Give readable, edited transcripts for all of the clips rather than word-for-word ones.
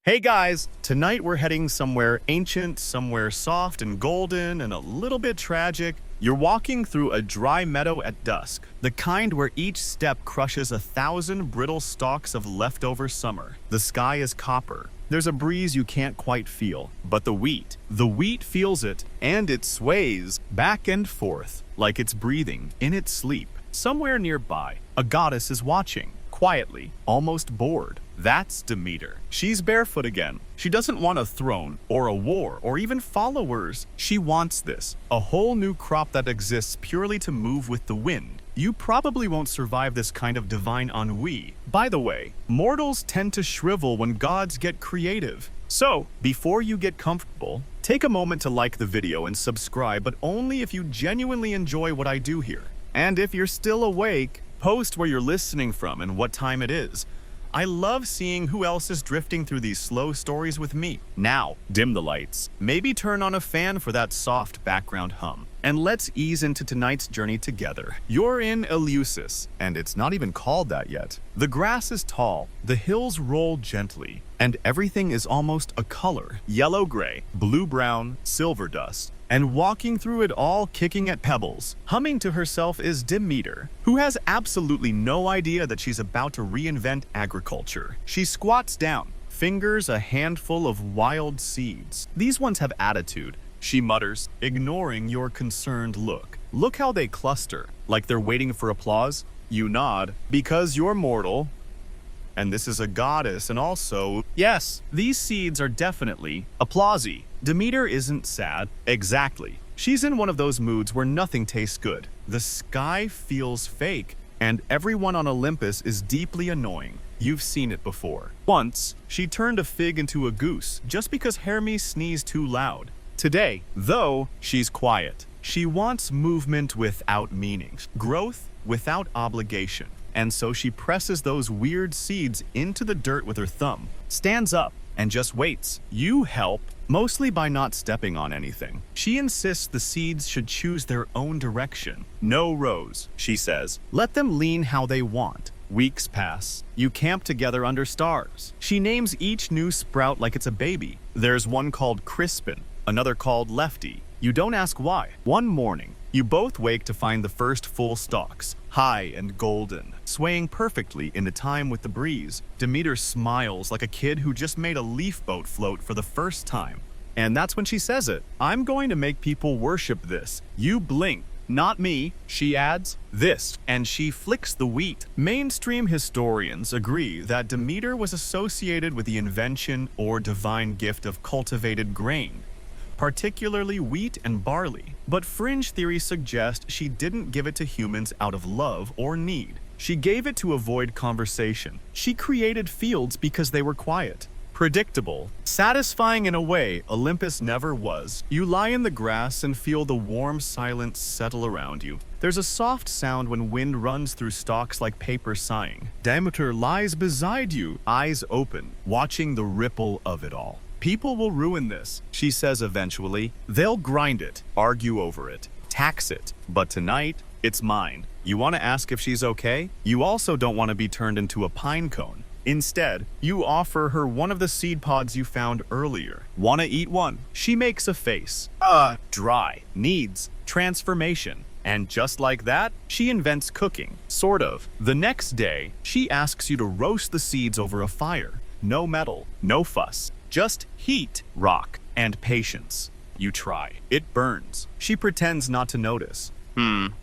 Hey guys, tonight we're heading somewhere ancient, somewhere soft and golden, and a little bit tragic. You're walking through a dry meadow at dusk, the kind where each step crushes 1,000 brittle stalks of leftover summer. The sky is copper. There's a breeze you can't quite feel, but the wheat feels it, and it sways back and forth like it's breathing in its sleep. Somewhere nearby, a goddess is watching, quietly, almost bored. That's Demeter. She's barefoot again. She doesn't want a throne, or a war, or even followers. She wants this, a whole new crop that exists purely to move with the wind. You probably won't survive this kind of divine ennui. By the way, mortals tend to shrivel when gods get creative. So, before you get comfortable, take a moment to like the video and subscribe, but only if you genuinely enjoy what I do here. And if you're still awake, post where you're listening from and what time it is. I love seeing who else is drifting through these slow stories with me. Now, dim the lights, maybe turn on a fan for that soft background hum, and let's ease into tonight's journey together. You're in Eleusis, and it's not even called that yet. The grass is tall, the hills roll gently, and everything is almost a color: yellow-gray, blue-brown, silver dust. And walking through it all, kicking at pebbles, humming to herself, is Demeter, who has absolutely no idea that she's about to reinvent agriculture. She squats down, fingers a handful of wild seeds. These ones have attitude, she mutters, ignoring your concerned look. Look how they cluster, like they're waiting for applause. You nod, because you're mortal, and this is a goddess, and also, yes, these seeds are definitely applausy. Demeter isn't sad. Exactly. She's in one of those moods where nothing tastes good. The sky feels fake, and everyone on Olympus is deeply annoying. You've seen it before. Once, she turned a fig into a goose just because Hermes sneezed too loud. Today, though, she's quiet. She wants movement without meaning, growth without obligation. And so she presses those weird seeds into the dirt with her thumb, stands up, and just waits. You help, mostly by not stepping on anything. She insists the seeds should choose their own direction. No rows, she says. Let them lean how they want. Weeks pass. You camp together under stars. She names each new sprout like it's a baby. There's one called Crispin, another called Lefty. You don't ask why. One morning, you both wake to find the first full stalks, high and golden, swaying perfectly into time with the breeze. Demeter smiles like a kid who just made a leaf boat float for the first time. And that's when she says it. I'm going to make people worship this. You blink. Not me, she adds. This, and she flicks the wheat. Mainstream historians agree that Demeter was associated with the invention or divine gift of cultivated grain, particularly wheat and barley. But fringe theories suggest she didn't give it to humans out of love or need. She gave it to avoid conversation. She created fields because they were quiet, predictable, satisfying in a way Olympus never was. You lie in the grass and feel the warm silence settle around you. There's a soft sound when wind runs through stalks like paper sighing. Demeter lies beside you, eyes open, watching the ripple of it all. People will ruin this, she says eventually. They'll grind it, argue over it, tax it. But tonight, it's mine. You want to ask if she's okay? You also don't want to be turned into a pine cone. Instead, you offer her one of the seed pods you found earlier. Want to eat one? She makes a face. Dry. Needs transformation. And just like that, she invents cooking. Sort of. The next day, she asks you to roast the seeds over a fire. No metal, no fuss. Just heat, rock, and patience. You try. It burns. She pretends not to notice.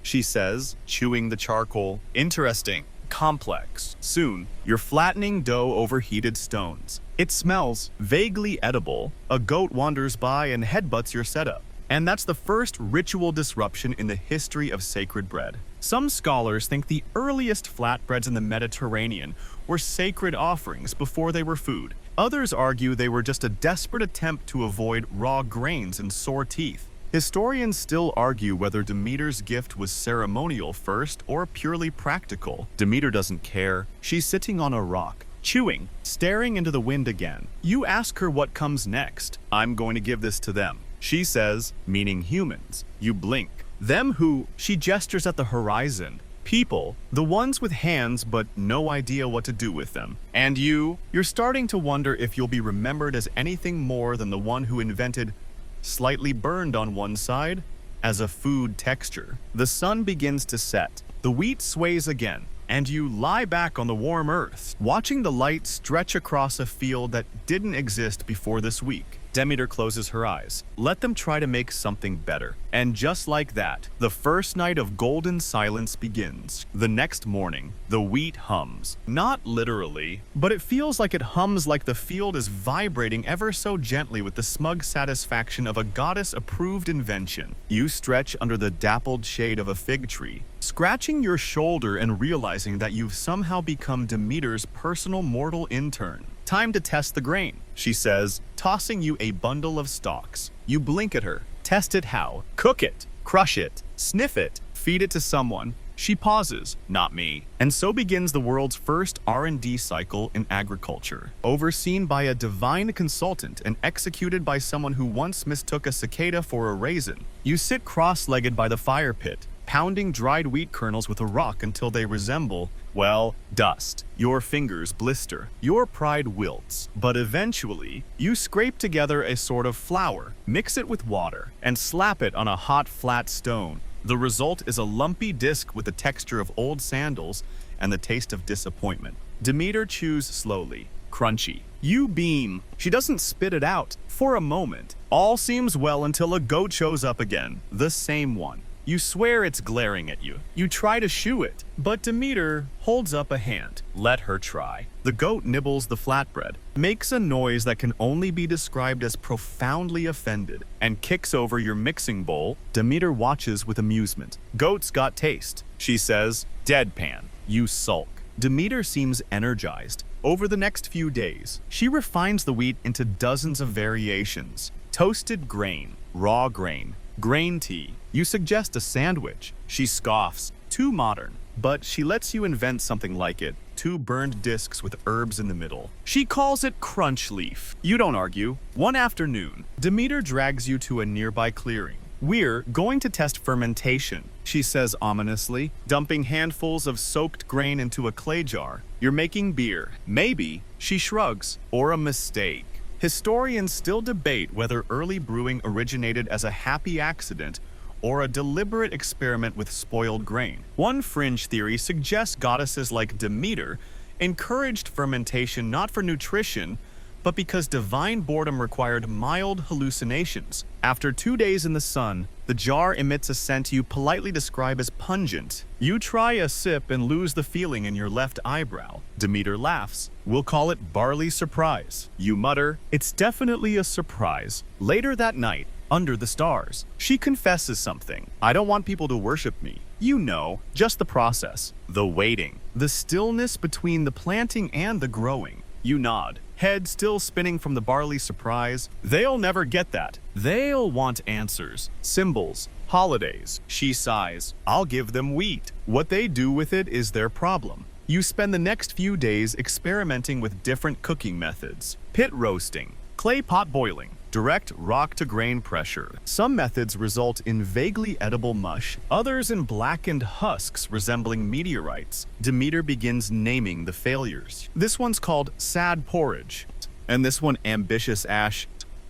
She says, chewing the charcoal. Interesting. Complex. Soon, you're flattening dough over heated stones. It smells vaguely edible. A goat wanders by and headbutts your setup. And that's the first ritual disruption in the history of sacred bread. Some scholars think the earliest flatbreads in the Mediterranean were sacred offerings before they were food. Others argue they were just a desperate attempt to avoid raw grains and sore teeth. Historians still argue whether Demeter's gift was ceremonial first or purely practical. Demeter doesn't care. She's sitting on a rock, chewing, staring into the wind again. You ask her what comes next. I'm going to give this to them. She says, meaning humans. You blink. Them who, she gestures at the horizon, People, the ones with hands but no idea what to do with them. And you're starting to wonder if you'll be remembered as anything more than the one who invented slightly burned on one side as a food texture. The sun begins to set. The wheat sways again, and you lie back on the warm earth, watching the light stretch across a field that didn't exist before this week. Demeter closes her eyes. Let them try to make something better. And just like that, the first night of golden silence begins. The next morning, the wheat hums. Not literally, but it feels like it hums like the field is vibrating ever so gently with the smug satisfaction of a goddess-approved invention. You stretch under the dappled shade of a fig tree, scratching your shoulder and realizing that you've somehow become Demeter's personal mortal intern. Time to test the grain, she says, tossing you a bundle of stalks. You blink at her. Test it how? Cook it, crush it, sniff it, feed it to someone. She pauses, not me. And so begins the world's first R&D cycle in agriculture, overseen by a divine consultant and executed by someone who once mistook a cicada for a raisin. You sit cross-legged by the fire pit, pounding dried wheat kernels with a rock until they resemble, well, dust. Your fingers blister. Your pride wilts. But eventually, you scrape together a sort of flour, mix it with water, and slap it on a hot, flat stone. The result is a lumpy disc with the texture of old sandals and the taste of disappointment. Demeter chews slowly. Crunchy. You beam. She doesn't spit it out. For a moment, all seems well until a goat shows up again. The same one. You swear it's glaring at you. You try to shoo it, but Demeter holds up a hand. Let her try. The goat nibbles the flatbread, makes a noise that can only be described as profoundly offended, and kicks over your mixing bowl. Demeter watches with amusement. Goat's got taste, she says, deadpan. You sulk. Demeter seems energized. Over the next few days, she refines the wheat into dozens of variations. Toasted grain, raw grain, grain tea. You suggest a sandwich. She scoffs. Too modern. But she lets you invent something like it. 2 burned discs with herbs in the middle. She calls it crunch leaf. You don't argue. One afternoon, Demeter drags you to a nearby clearing. We're going to test fermentation, she says ominously, dumping handfuls of soaked grain into a clay jar. You're making beer. Maybe, she shrugs, or a mistake. Historians still debate whether early brewing originated as a happy accident or a deliberate experiment with spoiled grain. One fringe theory suggests goddesses like Demeter encouraged fermentation not for nutrition, but because divine boredom required mild hallucinations. After 2 days in the sun, the jar emits a scent you politely describe as pungent. You try a sip and lose the feeling in your left eyebrow. Demeter laughs. We'll call it barley surprise. You mutter, it's definitely a surprise. Later that night, under the stars, she confesses something. I don't want people to worship me. You know, just the process. The waiting. The stillness between the planting and the growing. You nod, head still spinning from the barley surprise. They'll never get that. They'll want answers, symbols, holidays. She sighs. I'll give them wheat. What they do with it is their problem. You spend the next few days experimenting with different cooking methods. Pit roasting, clay pot boiling, direct rock-to-grain pressure. Some methods result in vaguely edible mush, others in blackened husks resembling meteorites. Demeter begins naming the failures. This one's called sad porridge, and this one ambitious ash.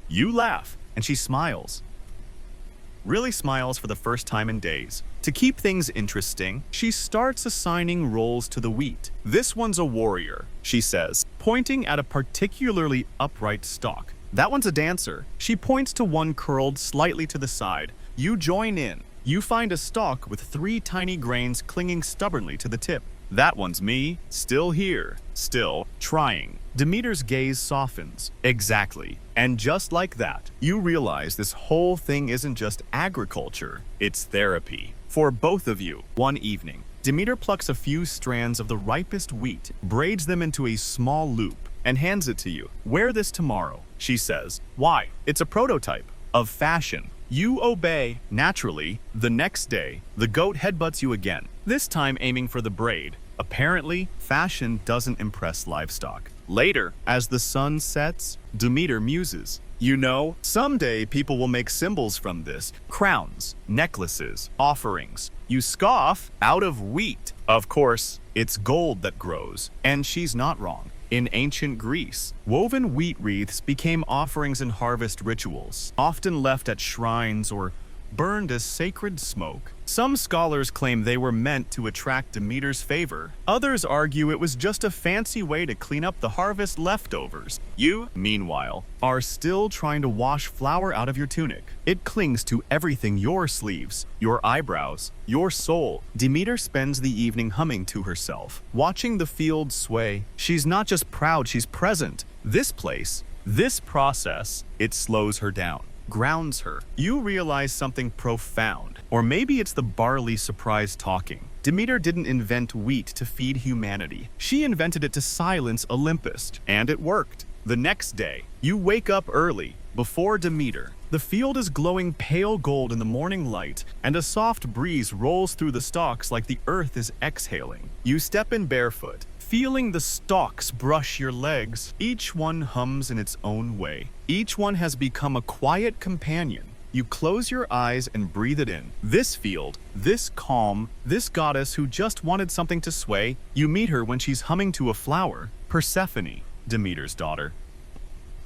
You laugh, and she smiles. Really smiles for the first time in days. To keep things interesting, she starts assigning roles to the wheat. This one's a warrior, she says, pointing at a particularly upright stalk. That one's a dancer. She points to one curled slightly to the side. You join in. You find a stalk with 3 tiny grains clinging stubbornly to the tip. That one's me, still here, still trying. Demeter's gaze softens. Exactly. And just like that, you realize this whole thing isn't just agriculture, it's therapy. For both of you, one evening, Demeter plucks a few strands of the ripest wheat, braids them into a small loop, and hands it to you. Wear this tomorrow, she says. Why? It's a prototype of fashion. You obey. Naturally, the next day, the goat headbutts you again, this time aiming for the braid. Apparently, fashion doesn't impress livestock. Later, as the sun sets, Demeter muses. You know, someday people will make symbols from this. Crowns, necklaces, offerings. You scoff, out of wheat. Of course, it's gold that grows, and she's not wrong. In ancient Greece, woven wheat wreaths became offerings in harvest rituals, often left at shrines or burned as sacred smoke. Some scholars claim they were meant to attract Demeter's favor. Others argue it was just a fancy way to clean up the harvest leftovers. You, meanwhile, are still trying to wash flour out of your tunic. It clings to everything: your sleeves, your eyebrows, your soul. Demeter spends the evening humming to herself, watching the field sway. She's not just proud, she's present. This place, this process, it slows her down, grounds her. You realize something profound. Or maybe it's the barley surprise talking. Demeter didn't invent wheat to feed humanity. She invented it to silence Olympus, and it worked. The next day, you wake up early, before Demeter. The field is glowing pale gold in the morning light, and a soft breeze rolls through the stalks like the earth is exhaling. You step in barefoot, feeling the stalks brush your legs. Each one hums in its own way. Each one has become a quiet companion. You close your eyes and breathe it in. This field, this calm, this goddess who just wanted something to sway. You meet her when she's humming to a flower. Persephone, Demeter's daughter.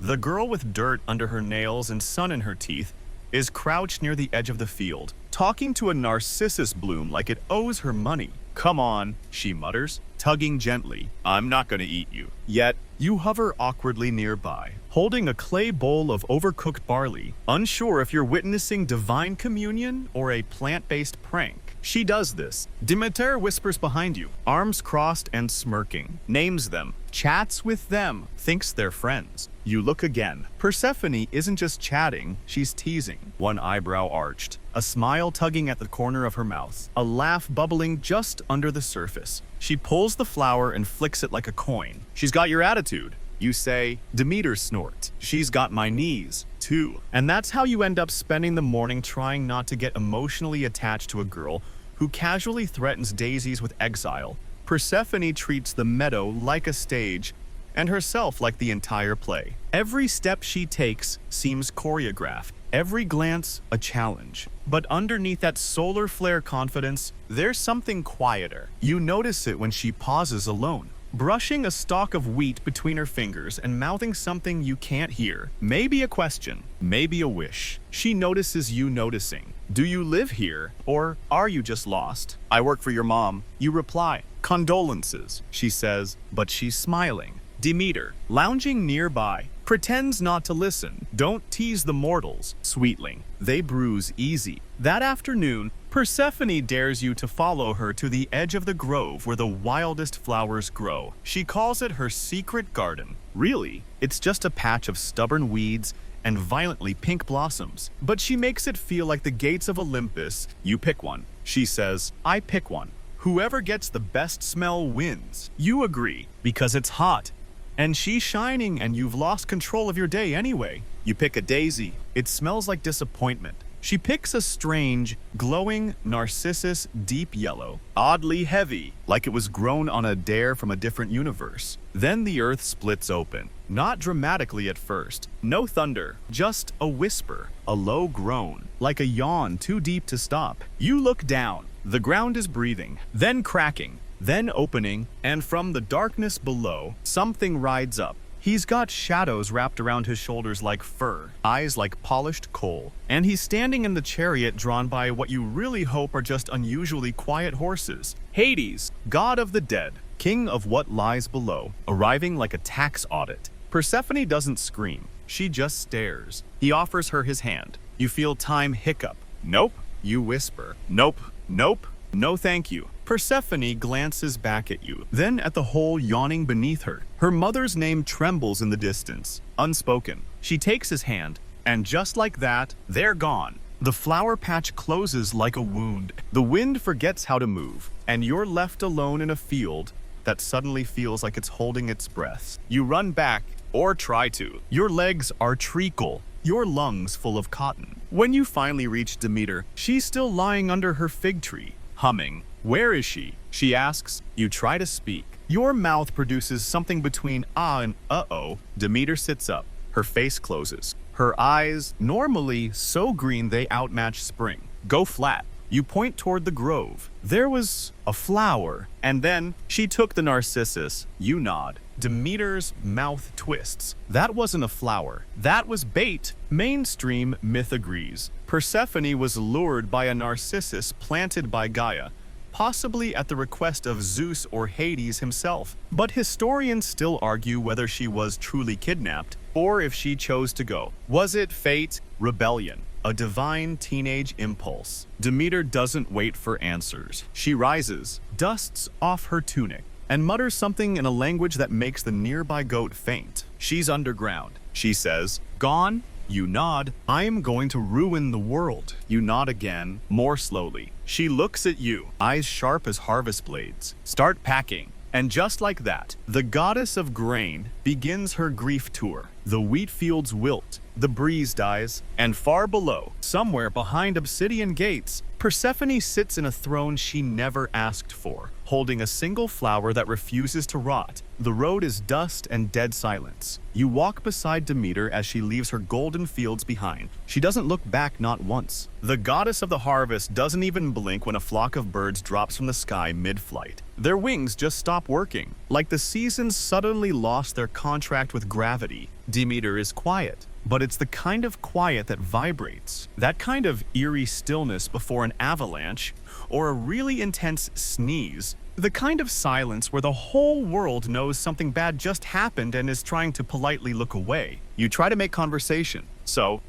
The girl with dirt under her nails and sun in her teeth is crouched near the edge of the field, talking to a narcissus bloom like it owes her money. "Come on," she mutters, tugging gently. "I'm not gonna eat you." Yet, you hover awkwardly nearby, holding a clay bowl of overcooked barley, unsure if you're witnessing divine communion or a plant-based prank. She does this. Demeter whispers behind you, arms crossed and smirking, names them, chats with them, thinks they're friends. You look again. Persephone isn't just chatting, she's teasing, one eyebrow arched, a smile tugging at the corner of her mouth, a laugh bubbling just under the surface. She pulls the flower and flicks it like a coin. "She's got your attitude." You say. Demeter snorts. "She's got my knees, too." And that's how you end up spending the morning trying not to get emotionally attached to a girl who casually threatens daisies with exile. Persephone treats the meadow like a stage, and herself like the entire play. Every step she takes seems choreographed, every glance a challenge. But underneath that solar flare confidence, there's something quieter. You notice it when she pauses alone, brushing a stalk of wheat between her fingers and mouthing something you can't hear. Maybe a question, maybe a wish. She notices you noticing. "Do you live here, or are you just lost?" "I work for your mom." You reply. "Condolences," she says, but she's smiling. Demeter, lounging nearby, pretends not to listen. "Don't tease the mortals, sweetling. They bruise easy." That afternoon, Persephone dares you to follow her to the edge of the grove where the wildest flowers grow. She calls it her secret garden. Really, it's just a patch of stubborn weeds and violently pink blossoms. But she makes it feel like the gates of Olympus. You pick one. She says, "I pick one. Whoever gets the best smell wins." You agree, because it's hot. And she's shining and you've lost control of your day anyway. You pick a daisy. It smells like disappointment. She picks a strange, glowing narcissus, deep yellow, oddly heavy, like it was grown on a dare from a different universe. Then the earth splits open. Not dramatically at first. No thunder, just a whisper, a low groan, like a yawn too deep to stop. You look down. The ground is breathing, then cracking, then opening, and from the darkness below, something rides up. He's got shadows wrapped around his shoulders like fur, eyes like polished coal, and he's standing in the chariot drawn by what you really hope are just unusually quiet horses. Hades, god of the dead, king of what lies below, arriving like a tax audit. Persephone doesn't scream, she just stares. He offers her his hand. You feel time hiccup. "Nope," you whisper. "Nope, nope, no thank you." Persephone glances back at you, then at the hole yawning beneath her. Her mother's name trembles in the distance, unspoken. She takes his hand, and just like that, they're gone. The flower patch closes like a wound. The wind forgets how to move, and you're left alone in a field that suddenly feels like it's holding its breath. You run back, or try to. Your legs are treacle, your lungs full of cotton. When you finally reach Demeter, she's still lying under her fig tree, humming. "Where is she?" she asks. You try to speak. Your mouth produces something between ah and uh-oh. Demeter sits up. Her face closes. Her eyes, normally so green they outmatch spring, go flat. You point toward the grove. There was a flower. And then she took the narcissus. You nod. Demeter's mouth twists. That wasn't a flower. That was bait. Mainstream myth agrees. Persephone was lured by a narcissus planted by Gaia, possibly at the request of Zeus or Hades himself. But historians still argue whether she was truly kidnapped or if she chose to go. Was it fate? Rebellion? A divine teenage impulse? Demeter doesn't wait for answers. She rises, dusts off her tunic, and mutters something in a language that makes the nearby goat faint. She's underground. She says, "Gone?" You nod. "I am going to ruin the world." You nod again, more slowly. She looks at you, eyes sharp as harvest blades. "Start packing." And just like that, the goddess of grain begins her grief tour. The wheat fields wilt, the breeze dies, and far below, somewhere behind obsidian gates, Persephone sits in a throne she never asked for, holding a single flower that refuses to rot. The road is dust and dead silence. You walk beside Demeter as she leaves her golden fields behind. She doesn't look back, not once. The goddess of the harvest doesn't even blink when a flock of birds drops from the sky mid-flight. Their wings just stop working, like the seasons suddenly lost their contract with gravity. Demeter is quiet, but it's the kind of quiet that vibrates. That kind of eerie stillness before an avalanche or a really intense sneeze. The kind of silence where the whole world knows something bad just happened and is trying to politely look away. You try to make conversation. So,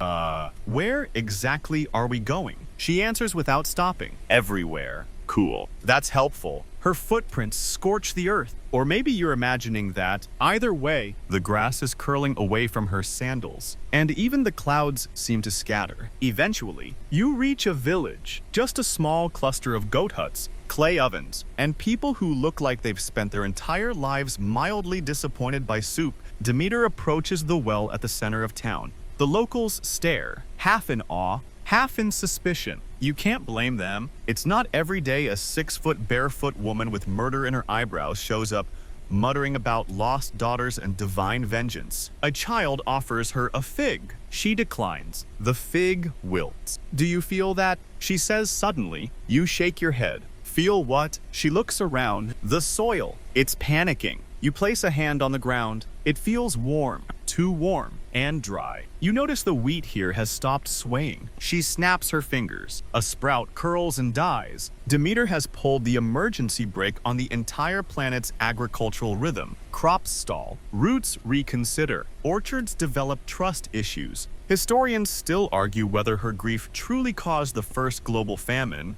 where exactly are we going? She answers without stopping. Everywhere. Cool. That's helpful. Her footprints scorch the earth. Or maybe you're imagining that. Either way, the grass is curling away from her sandals, and even the clouds seem to scatter. Eventually, you reach a village, just a small cluster of goat huts, clay ovens, and people who look like they've spent their entire lives mildly disappointed by soup. Demeter approaches the well at the center of town. The locals stare, half in awe, half in suspicion. You can't blame them. It's not every day a 6-foot barefoot woman with murder in her eyebrows shows up, muttering about lost daughters and divine vengeance. A child offers her a fig. She declines. The fig wilts. "Do you feel that?" she says suddenly. You shake your head. "Feel what?" She looks around. The soil. It's panicking. You place a hand on the ground. It feels warm. Too warm. And dry. You notice the wheat here has stopped swaying. She snaps her fingers. A sprout curls and dies. Demeter has pulled the emergency brake on the entire planet's agricultural rhythm. Crops stall. Roots reconsider. Orchards develop trust issues. Historians still argue whether her grief truly caused the first global famine,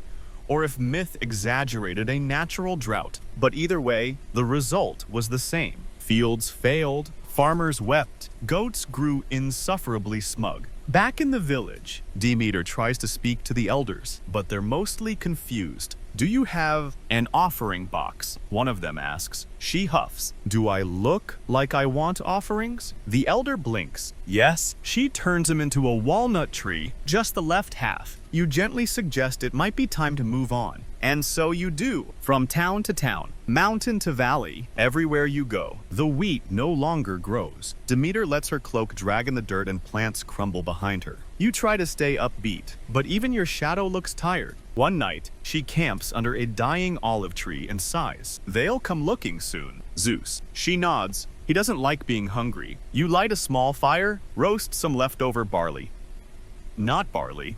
or if myth exaggerated a natural drought. But either way, the result was the same. Fields failed. Farmers wept. Goats grew insufferably smug. Back in the village, Demeter tries to speak to the elders, but they're mostly confused. "Do you have an offering box?" one of them asks. She huffs. "Do I look like I want offerings?" The elder blinks. "Yes." She turns him into a walnut tree, just the left half. You gently suggest it might be time to move on. And so you do. From town to town, mountain to valley, everywhere you go, the wheat no longer grows. Demeter lets her cloak drag in the dirt and plants crumble behind her. You try to stay upbeat, but even your shadow looks tired. One night, she camps under a dying olive tree and sighs. "They'll come looking soon." Zeus. She nods. He doesn't like being hungry. You light a small fire, roast some leftover barley. Not barley.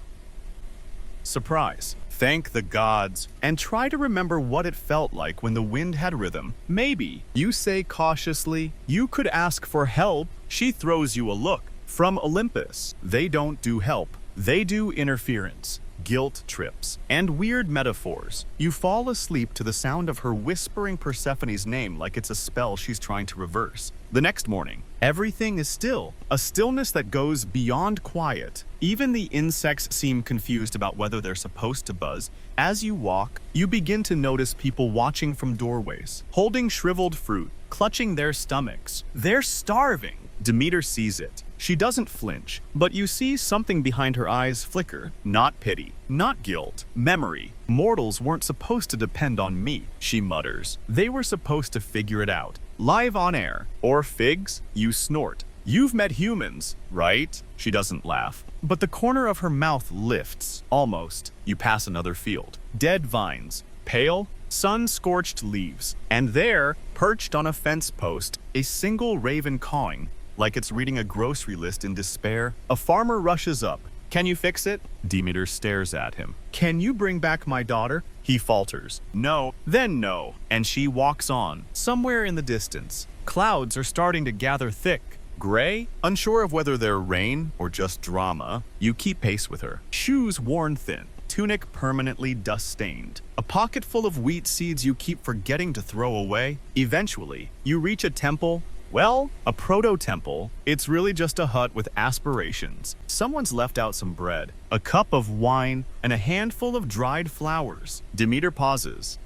Surprise. Thank the gods, and try to remember what it felt like when the wind had rhythm. Maybe, you say cautiously, you could ask for help. She throws you a look. From Olympus, they don't do help. They do interference, guilt trips, and weird metaphors. You fall asleep to the sound of her whispering Persephone's name like it's a spell she's trying to reverse. The next morning, everything is still, a stillness that goes beyond quiet. Even the insects seem confused about whether they're supposed to buzz. As you walk, you begin to notice people watching from doorways, holding shriveled fruit, clutching their stomachs. They're starving. Demeter sees it. She doesn't flinch, but you see something behind her eyes flicker. Not pity, not guilt, memory. "Mortals weren't supposed to depend on me," she mutters. "They were supposed to figure it out. Live on air. Or figs?" You snort. "You've met humans, right?" She doesn't laugh. but the corner of her mouth lifts, almost. You pass another field. Dead vines, pale, sun-scorched leaves, and there, perched on a fence post, a single raven cawing, like it's reading a grocery list in despair. A farmer rushes up. Can you fix it? Demeter stares at him. Can you bring back my daughter? He falters. No, then no. And she walks on. Somewhere in the distance, clouds are starting to gather thick. Gray, unsure of whether they're rain or just drama, you keep pace with her. Shoes worn thin, tunic permanently dust-stained. A pocket full of wheat seeds you keep forgetting to throw away. Eventually, you reach a temple. Well, a proto-temple. It's really just a hut with aspirations. Someone's left out some bread, a cup of wine, and a handful of dried flowers. Demeter pauses.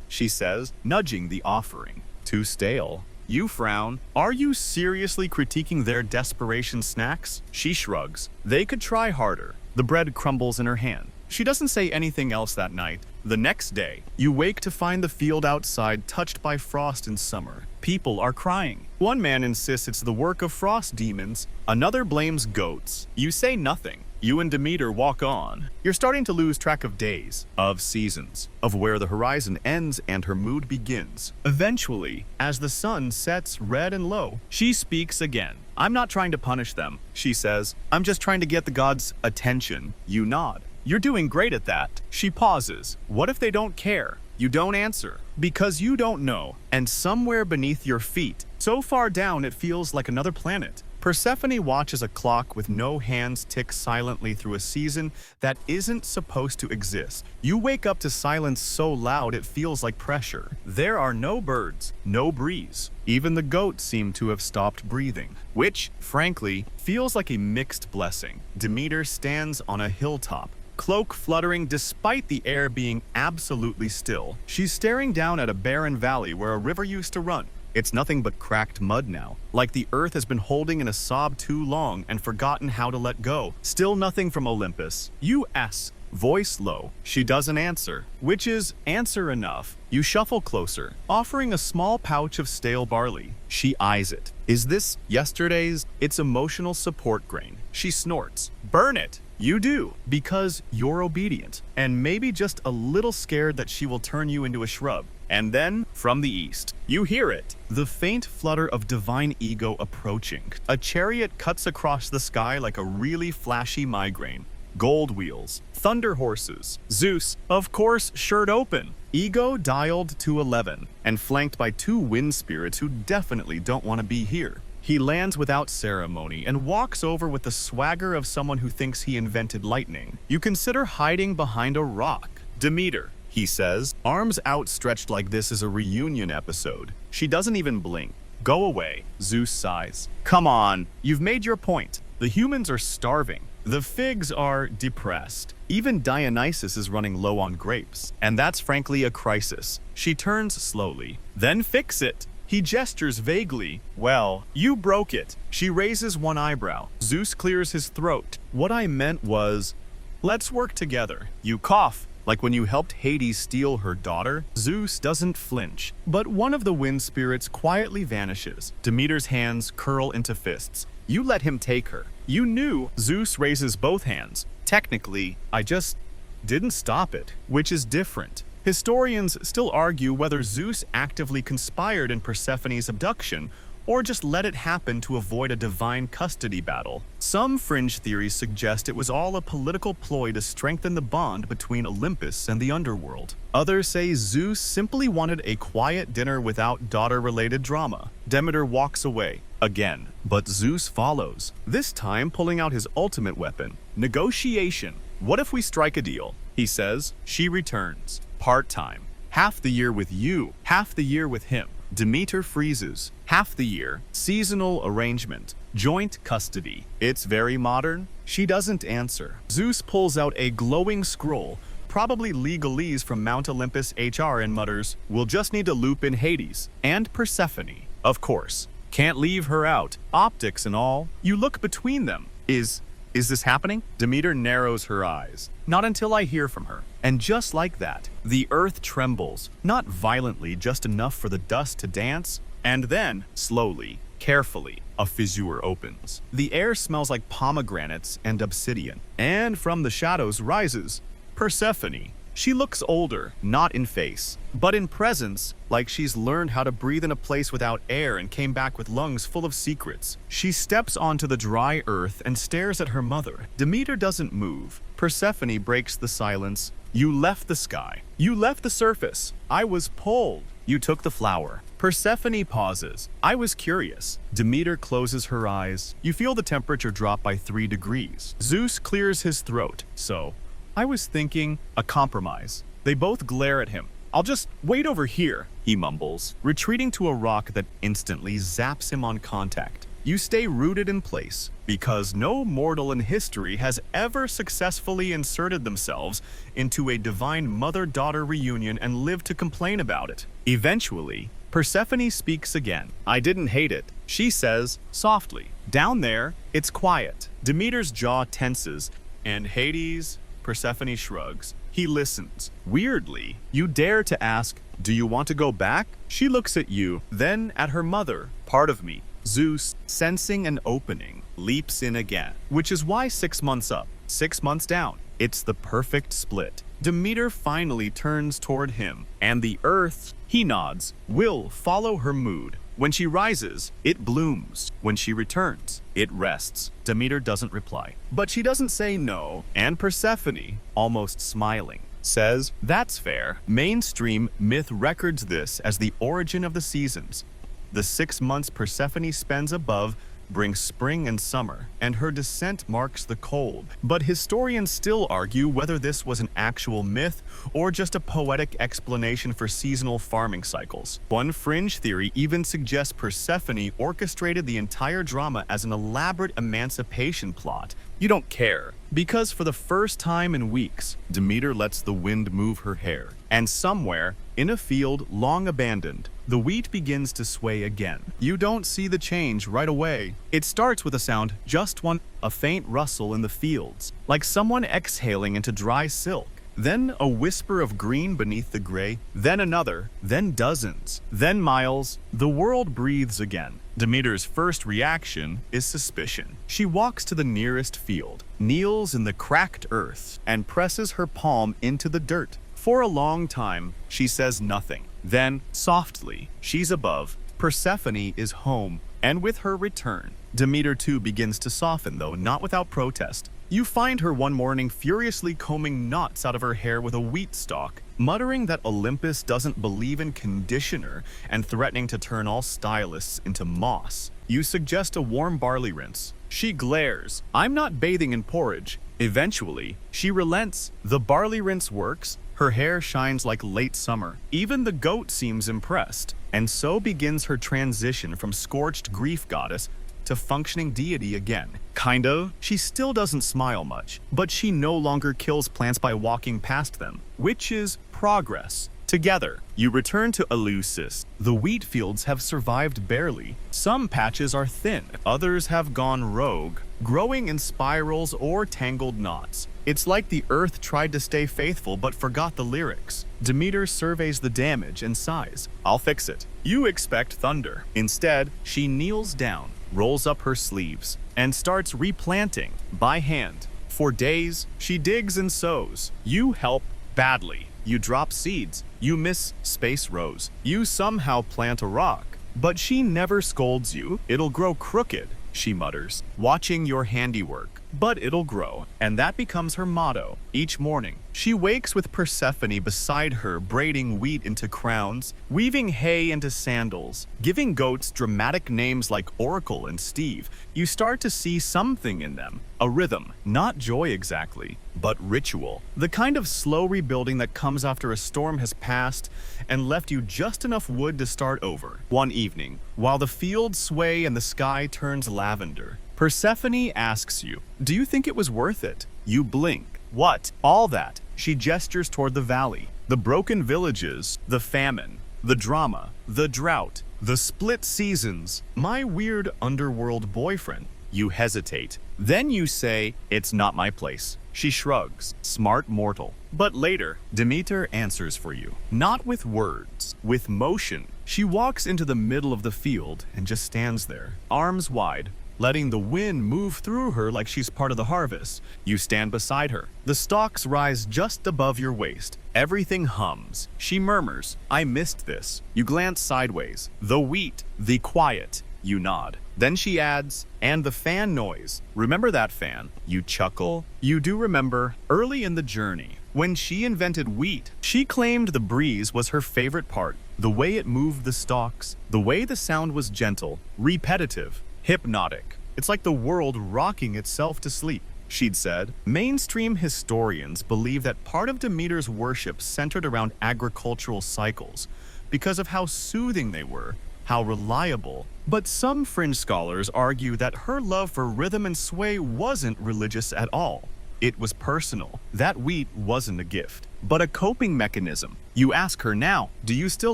She says, nudging the offering. Too stale. You frown. Are you seriously critiquing their desperation snacks? She shrugs. They could try harder. The bread crumbles in her hand. She doesn't say anything else that night. The next day, you wake to find the field outside touched by frost in summer. People are crying. One man insists it's the work of frost demons. Another blames goats. You say nothing. You and Demeter walk on. You're starting to lose track of days, of seasons, of where the horizon ends and her mood begins. Eventually, as the sun sets red and low, she speaks again. I'm not trying to punish them, she says. I'm just trying to get the gods' attention. You nod. You're doing great at that. She pauses. What if they don't care? You don't answer. Because you don't know. And somewhere beneath your feet, so far down it feels like another planet. Persephone watches a clock with no hands tick silently through a season that isn't supposed to exist. You wake up to silence so loud it feels like pressure. There are no birds, no breeze. Even the goats seem to have stopped breathing, which, frankly, feels like a mixed blessing. Demeter stands on a hilltop, cloak fluttering despite the air being absolutely still. She's staring down at a barren valley where a river used to run. It's nothing but cracked mud now, like the earth has been holding in a sob too long and forgotten how to let go. Still nothing from Olympus. You ask, voice low. She doesn't answer, which is answer enough. You shuffle closer, offering a small pouch of stale barley. She eyes it. Is this yesterday's? It's emotional support grain. She snorts. Burn it! You do, because you're obedient, and maybe just a little scared that she will turn you into a shrub. And then, from the east, you hear it, the faint flutter of divine ego approaching. A chariot cuts across the sky like a really flashy migraine. Gold wheels, thunder horses, Zeus, of course, shirt open. Ego dialed to 11, and flanked by two wind spirits who definitely don't want to be here. He lands without ceremony and walks over with the swagger of someone who thinks he invented lightning. You consider hiding behind a rock. Demeter, he says, arms outstretched like this is a reunion episode. She doesn't even blink. Go away, Zeus sighs. Come on, you've made your point. The humans are starving. The figs are depressed. Even Dionysus is running low on grapes. And that's frankly a crisis. She turns slowly. Then fix it. He gestures vaguely. Well, you broke it. She raises one eyebrow. Zeus clears his throat. What I meant was, let's work together. You cough, like when you helped Hades steal her daughter. Zeus doesn't flinch, but one of the wind spirits quietly vanishes. Demeter's hands curl into fists. You let him take her. You knew. Zeus raises both hands. Technically, I just didn't stop it, which is different. Historians still argue whether Zeus actively conspired in Persephone's abduction or just let it happen to avoid a divine custody battle. Some fringe theories suggest it was all a political ploy to strengthen the bond between Olympus and the underworld. Others say Zeus simply wanted a quiet dinner without daughter-related drama. Demeter walks away, again, but Zeus follows, this time pulling out his ultimate weapon, negotiation. What if we strike a deal? He says. She returns. Part-time. Half the year with you, half the year with him. Demeter freezes. Half the year. Seasonal arrangement. Joint custody. It's very modern. She doesn't answer. Zeus pulls out a glowing scroll, probably legalese from Mount Olympus HR, and mutters, we'll just need to loop in Hades. And Persephone. Of course. Can't leave her out. Optics and all. You look between them. Is this happening? Demeter narrows her eyes. Not until I hear from her. And just like that, the earth trembles. Not violently, just enough for the dust to dance. And then, slowly, Carefully, a fissure opens. The air smells like pomegranates and obsidian. And from the shadows rises Persephone. She looks older, not in face, but in presence, like she's learned how to breathe in a place without air and came back with lungs full of secrets. She steps onto the dry earth and stares at her mother. Demeter doesn't move. Persephone breaks the silence. You left the sky. You left the surface. I was pulled. You took the flower. Persephone pauses. I was curious. Demeter closes her eyes. You feel the temperature drop by 3 degrees. Zeus clears his throat. So, I was thinking a compromise. They both glare at him. I'll just wait over here, he mumbles, retreating to a rock that instantly zaps him on contact. You stay rooted in place because no mortal in history has ever successfully inserted themselves into a divine mother-daughter reunion and lived to complain about it. Eventually, Persephone speaks again. I didn't hate it, she says softly. Down there, it's quiet. Demeter's jaw tenses, and Hades, Persephone shrugs. He listens. Weirdly, you dare to ask, do you want to go back? She looks at you, then at her mother. Part of me, Zeus, sensing an opening, leaps in again, which is why 6 months up, 6 months down. It's the perfect split. Demeter finally turns toward him, and the earth, he nods, will follow her mood. When she rises, it blooms. When she returns, it rests. Demeter doesn't reply. But she doesn't say no, and Persephone, almost smiling, says, that's fair. Mainstream myth records this as the origin of the seasons. The 6 months Persephone spends above brings spring and summer, and her descent marks the cold. But historians still argue whether this was an actual myth or just a poetic explanation for seasonal farming cycles. One fringe theory even suggests Persephone orchestrated the entire drama as an elaborate emancipation plot. You don't care, because for the first time in weeks, Demeter lets the wind move her hair, and somewhere, in a field long abandoned, the wheat begins to sway again. You don't see the change right away. It starts with a sound, just one, a faint rustle in the fields, like someone exhaling into dry silk. Then a whisper of green beneath the gray, then another, then dozens, then miles. The world breathes again. Demeter's first reaction is suspicion. She walks to the nearest field, kneels in the cracked earth, and presses her palm into the dirt. For a long time, she says nothing. Then, softly, she's above. Persephone is home, and with her return, Demeter too begins to soften, though not without protest. You find her one morning furiously combing knots out of her hair with a wheat stalk, muttering that Olympus doesn't believe in conditioner and threatening to turn all stylists into moss. You suggest a warm barley rinse. She glares. I'm not bathing in porridge. Eventually, she relents. The barley rinse works. Her hair shines like late summer. Even the goat seems impressed. And so begins her transition from scorched grief goddess to functioning deity again. Kind of. She still doesn't smile much, but she no longer kills plants by walking past them, which is progress. Together, you return to Eleusis. The wheat fields have survived barely. Some patches are thin, others have gone rogue, growing in spirals or tangled knots. It's like the earth tried to stay faithful but forgot the lyrics. Demeter surveys the damage and sighs. I'll fix it. You expect thunder. Instead, she kneels down, rolls up her sleeves, and starts replanting by hand. For days, she digs and sows. You help badly. You drop seeds. You miss space rows. You somehow plant a rock. But she never scolds you. It'll grow crooked, she mutters, watching your handiwork. But it'll grow, and that becomes her motto. Each morning, she wakes with Persephone beside her, braiding wheat into crowns, weaving hay into sandals, giving goats dramatic names like Oracle and Steve. You start to see something in them, a rhythm, not joy exactly, but ritual. The kind of slow rebuilding that comes after a storm has passed and left you just enough wood to start over. One evening, while the fields sway and the sky turns lavender, Persephone asks you, do you think it was worth it? You blink. What? All that. She gestures toward the valley, the broken villages, the famine, the drama, the drought, the split seasons, my weird underworld boyfriend. You hesitate. Then you say, it's not my place. She shrugs, smart mortal. But later, Demeter answers for you. Not with words, with motion. She walks into the middle of the field and just stands there, arms wide, letting the wind move through her like she's part of the harvest. You stand beside her. The stalks rise just above your waist. Everything hums. She murmurs, "I missed this." You glance sideways. The wheat, the quiet. You nod. Then she adds, "And the fan noise. Remember that fan?" You chuckle. You do remember, early in the journey, when she invented wheat, she claimed the breeze was her favorite part. The way it moved the stalks, the way the sound was gentle, repetitive, hypnotic. It's like the world rocking itself to sleep. She'd said, mainstream historians believe that part of Demeter's worship centered around agricultural cycles because of how soothing they were, how reliable. But some fringe scholars argue that her love for rhythm and sway wasn't religious at all. It was personal. That wheat wasn't a gift, but a coping mechanism. You ask her now, do you still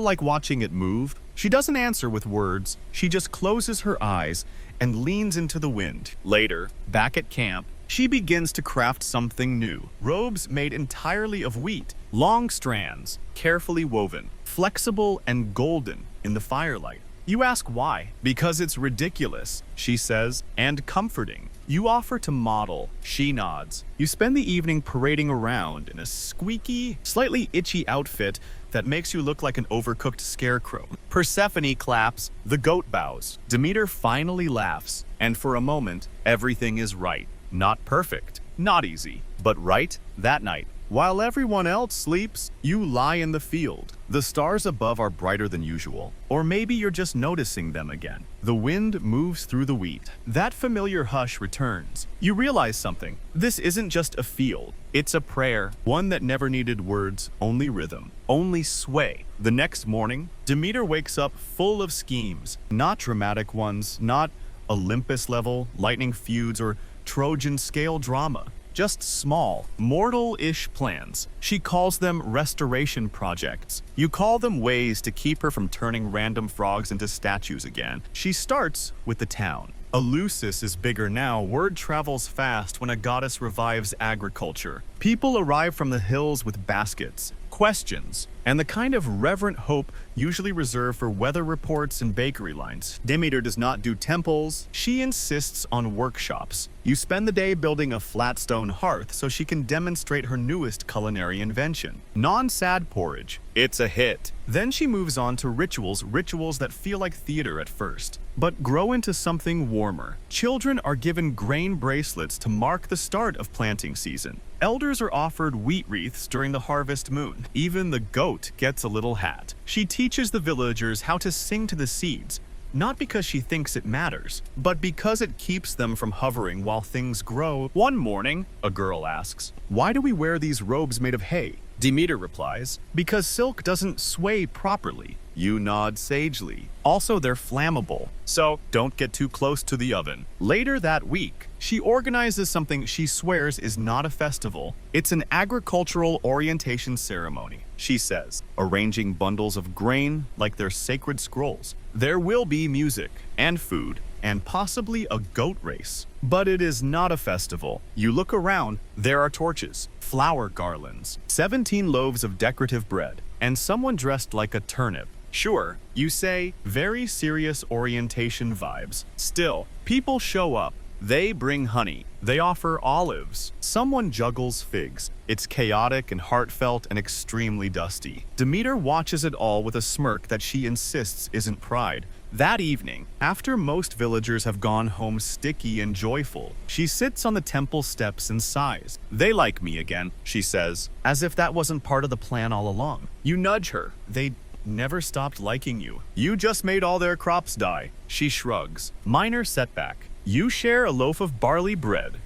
like watching it move? She doesn't answer with words. She just closes her eyes and leans into the wind. Later, back at camp, she begins to craft something new. Robes made entirely of wheat, long strands, carefully woven, flexible and golden in the firelight. You ask why? Because it's ridiculous, she says, and comforting. You offer to model. She nods. You spend the evening parading around in a squeaky, slightly itchy outfit that makes you look like an overcooked scarecrow. Persephone claps, the goat bows. Demeter finally laughs, and for a moment, everything is right. Not perfect, not easy, but right that night. While everyone else sleeps, you lie in the field. The stars above are brighter than usual, or maybe you're just noticing them again. The wind moves through the wheat. That familiar hush returns. You realize something. This isn't just a field. It's a prayer, one that never needed words, only rhythm, only sway. The next morning, Demeter wakes up full of schemes. Not dramatic ones, not Olympus-level lightning feuds or Trojan-scale drama. Just small, mortal-ish plans. She calls them restoration projects. You call them ways to keep her from turning random frogs into statues again. She starts with the town. Eleusis is bigger now. Word travels fast when a goddess revives agriculture. People arrive from the hills with baskets, questions, and the kind of reverent hope usually reserved for weather reports and bakery lines. Demeter does not do temples. She insists on workshops. You spend the day building a flat stone hearth so she can demonstrate her newest culinary invention. Non-sad porridge. It's a hit. Then she moves on to rituals that feel like theater at first, but grow into something warmer. Children are given grain bracelets to mark the start of planting season. Elders are offered wheat wreaths during the harvest moon. Even the goat gets a little hat. She teaches the villagers how to sing to the seeds, not because she thinks it matters, but because it keeps them from hovering while things grow. One morning, a girl asks, "Why do we wear these robes made of hay?" Demeter replies, "Because silk doesn't sway properly." You nod sagely. Also, they're flammable, so don't get too close to the oven. Later that week, she organizes something she swears is not a festival. It's an agricultural orientation ceremony, she says, arranging bundles of grain like they're sacred scrolls. There will be music and food and possibly a goat race. But it is not a festival. You look around, there are torches, flower garlands, 17 loaves of decorative bread, and someone dressed like a turnip. Sure, you say, very serious orientation vibes. Still, people show up. They bring honey. They offer olives. Someone juggles figs. It's chaotic and heartfelt and extremely dusty. Demeter watches it all with a smirk that she insists isn't pride. That evening, after most villagers have gone home sticky and joyful, she sits on the temple steps and sighs. "They like me again," she says, as if that wasn't part of the plan all along. You nudge her. "They never stopped liking you. You just made all their crops die." She shrugs. "Minor setback. You share a loaf of barley bread.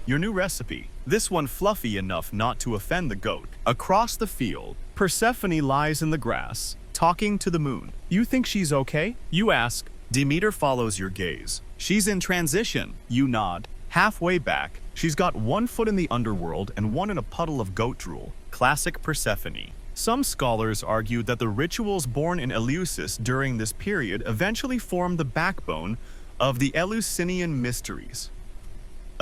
Your new recipe. This one fluffy enough not to offend the goat." Across the field, Persephone lies in the grass, talking to the moon. You think she's okay? You ask. Demeter follows your gaze. She's in transition. You nod. Halfway back, she's got one foot in the underworld and one in a puddle of goat drool. Classic Persephone. Some scholars argue that the rituals born in Eleusis during this period eventually formed the backbone of the Eleusinian mysteries.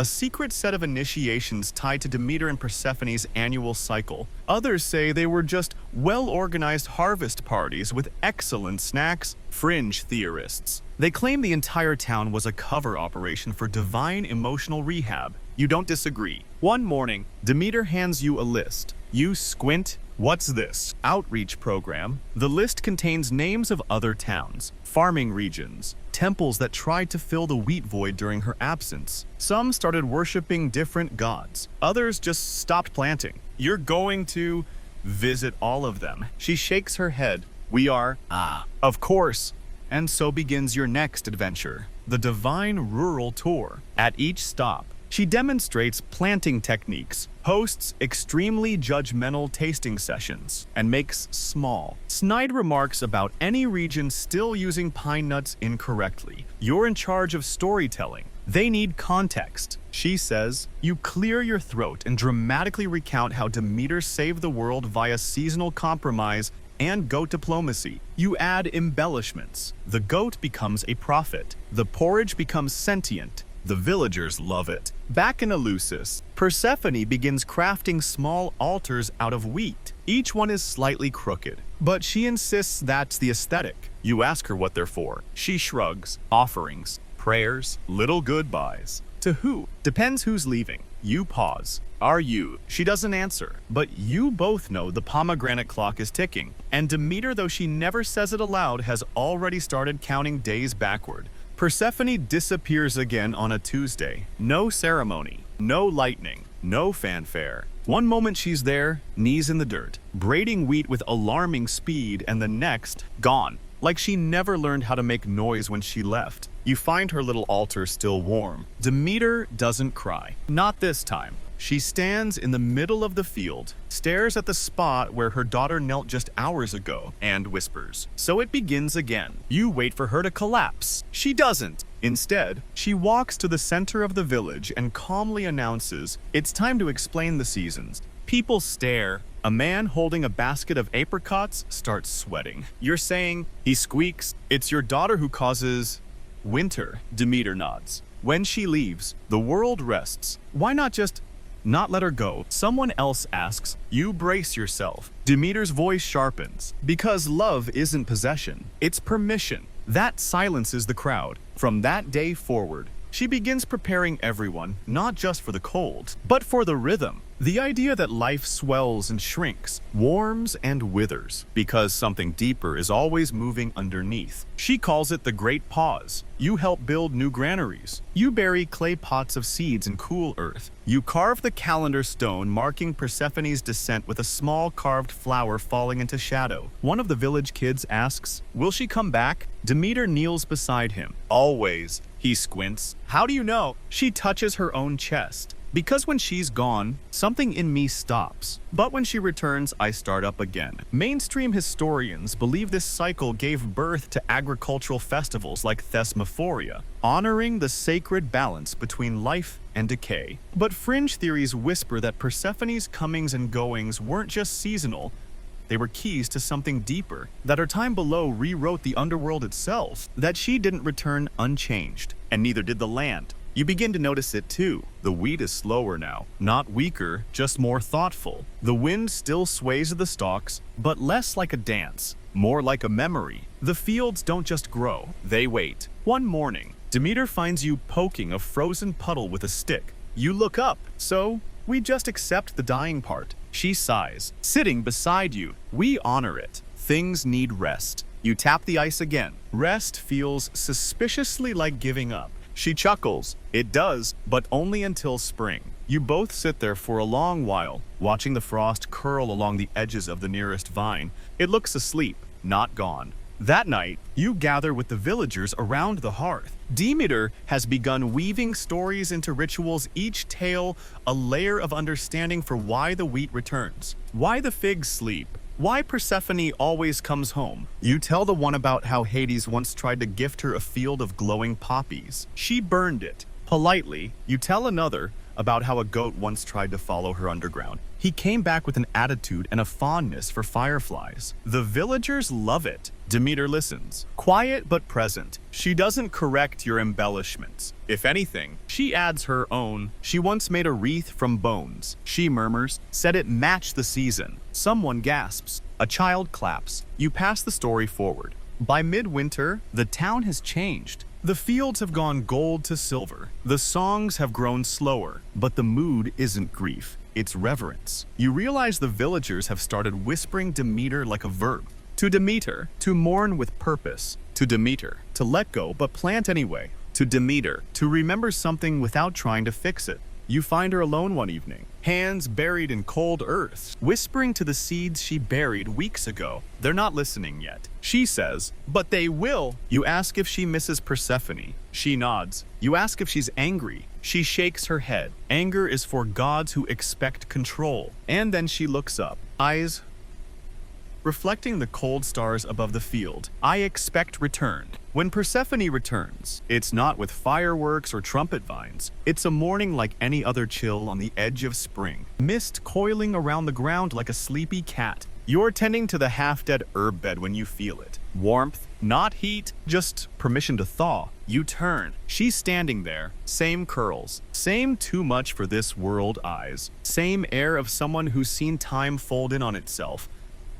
a secret set of initiations tied to Demeter and Persephone's annual cycle. Others say they were just well-organized harvest parties with excellent snacks. Fringe theorists. They claim the entire town was a cover operation for divine emotional rehab. You don't disagree. One morning, Demeter hands you a list. You squint. What's this? Outreach program. The list contains names of other towns, farming regions, temples that tried to fill the wheat void during her absence. Some started worshiping different gods. Others just stopped planting. You're going to visit all of them. She shakes her head. We are, of course. And so begins your next adventure, the Divine Rural Tour. At each stop, she demonstrates planting techniques, hosts extremely judgmental tasting sessions, and makes small, snide remarks about any region still using pine nuts incorrectly. You're in charge of storytelling. They need context. She says, you clear your throat and dramatically recount how Demeter saved the world via seasonal compromise and goat diplomacy. You add embellishments. The goat becomes a prophet. The porridge becomes sentient. The villagers love it. Back in Eleusis, Persephone begins crafting small altars out of wheat. Each one is slightly crooked, but she insists that's the aesthetic. You ask her what they're for. She shrugs. Offerings, prayers, little goodbyes. To who? Depends who's leaving. You pause. Are you? She doesn't answer, but you both know the pomegranate clock is ticking, and Demeter, though she never says it aloud, has already started counting days backward. Persephone disappears again on a Tuesday. No ceremony, no lightning, no fanfare. One moment she's there, knees in the dirt, braiding wheat with alarming speed, and the next, gone. Like she never learned how to make noise when she left. You find her little altar still warm. Demeter doesn't cry. Not this time. She stands in the middle of the field, stares at the spot where her daughter knelt just hours ago, and whispers. So it begins again. You wait for her to collapse. She doesn't. Instead, she walks to the center of the village and calmly announces, it's time to explain the seasons. People stare. A man holding a basket of apricots starts sweating. You're saying, he squeaks, it's your daughter who causes winter. Demeter nods. When she leaves, the world rests. Why not just not let her go? Someone else asks. You brace yourself. Demeter's voice sharpens. Because love isn't possession, it's permission. That silences the crowd. From that day forward, she begins preparing everyone, not just for the cold, but for the rhythm. The idea that life swells and shrinks, warms and withers, because something deeper is always moving underneath. She calls it the Great Pause. You help build new granaries. You bury clay pots of seeds in cool earth. You carve the calendar stone marking Persephone's descent with a small carved flower falling into shadow. One of the village kids asks, will she come back? Demeter kneels beside him. Always. He squints. How do you know? She touches her own chest. Because when she's gone, something in me stops. But when she returns, I start up again. Mainstream historians believe this cycle gave birth to agricultural festivals like Thesmophoria, honoring the sacred balance between life and decay. But fringe theories whisper that Persephone's comings and goings weren't just seasonal. They were keys to something deeper, that her time below rewrote the underworld itself, that she didn't return unchanged, and neither did the land. You begin to notice it too. The wheat is slower now, not weaker, just more thoughtful. The wind still sways the stalks, but less like a dance, more like a memory. The fields don't just grow, they wait. One morning, Demeter finds you poking a frozen puddle with a stick. You look up, so we just accept the dying part. She sighs. Sitting beside you, we honor it. Things need rest. You tap the ice again. Rest feels suspiciously like giving up. She chuckles. It does, but only until spring. You both sit there for a long while, watching the frost curl along the edges of the nearest vine. It looks asleep, not gone. That night, you gather with the villagers around the hearth. Demeter has begun weaving stories into rituals, each tale a layer of understanding for why the wheat returns, why the figs sleep, why Persephone always comes home. You tell the one about how Hades once tried to gift her a field of glowing poppies. She burned it. Politely, you tell another about how a goat once tried to follow her underground. He came back with an attitude and a fondness for fireflies. The villagers love it. Demeter listens, quiet but present. She doesn't correct your embellishments. If anything, she adds her own. She once made a wreath from bones. She murmurs, said it matched the season. Someone gasps. A child claps. You pass the story forward. By midwinter, the town has changed. The fields have gone gold to silver. The songs have grown slower, but the mood isn't grief. It's reverence. You realize the villagers have started whispering Demeter like a verb. To Demeter, to mourn with purpose. To Demeter, to let go but plant anyway. To Demeter, to remember something without trying to fix it. You find her alone one evening, hands buried in cold earth, whispering to the seeds she buried weeks ago. They're not listening yet. She says, but they will. You ask if she misses Persephone. She nods. You ask if she's angry. She shakes her head. Anger is for gods who expect control. And then she looks up, eyes reflecting the cold stars above the field. I expect return. When Persephone returns, it's not with fireworks or trumpet vines. It's a morning like any other chill on the edge of spring. Mist coiling around the ground like a sleepy cat. You're tending to the half-dead herb bed when you feel it. Warmth, not heat, just permission to thaw. You turn. She's standing there. Same curls. Same too much for this world eyes. Same air of someone who's seen time fold in on itself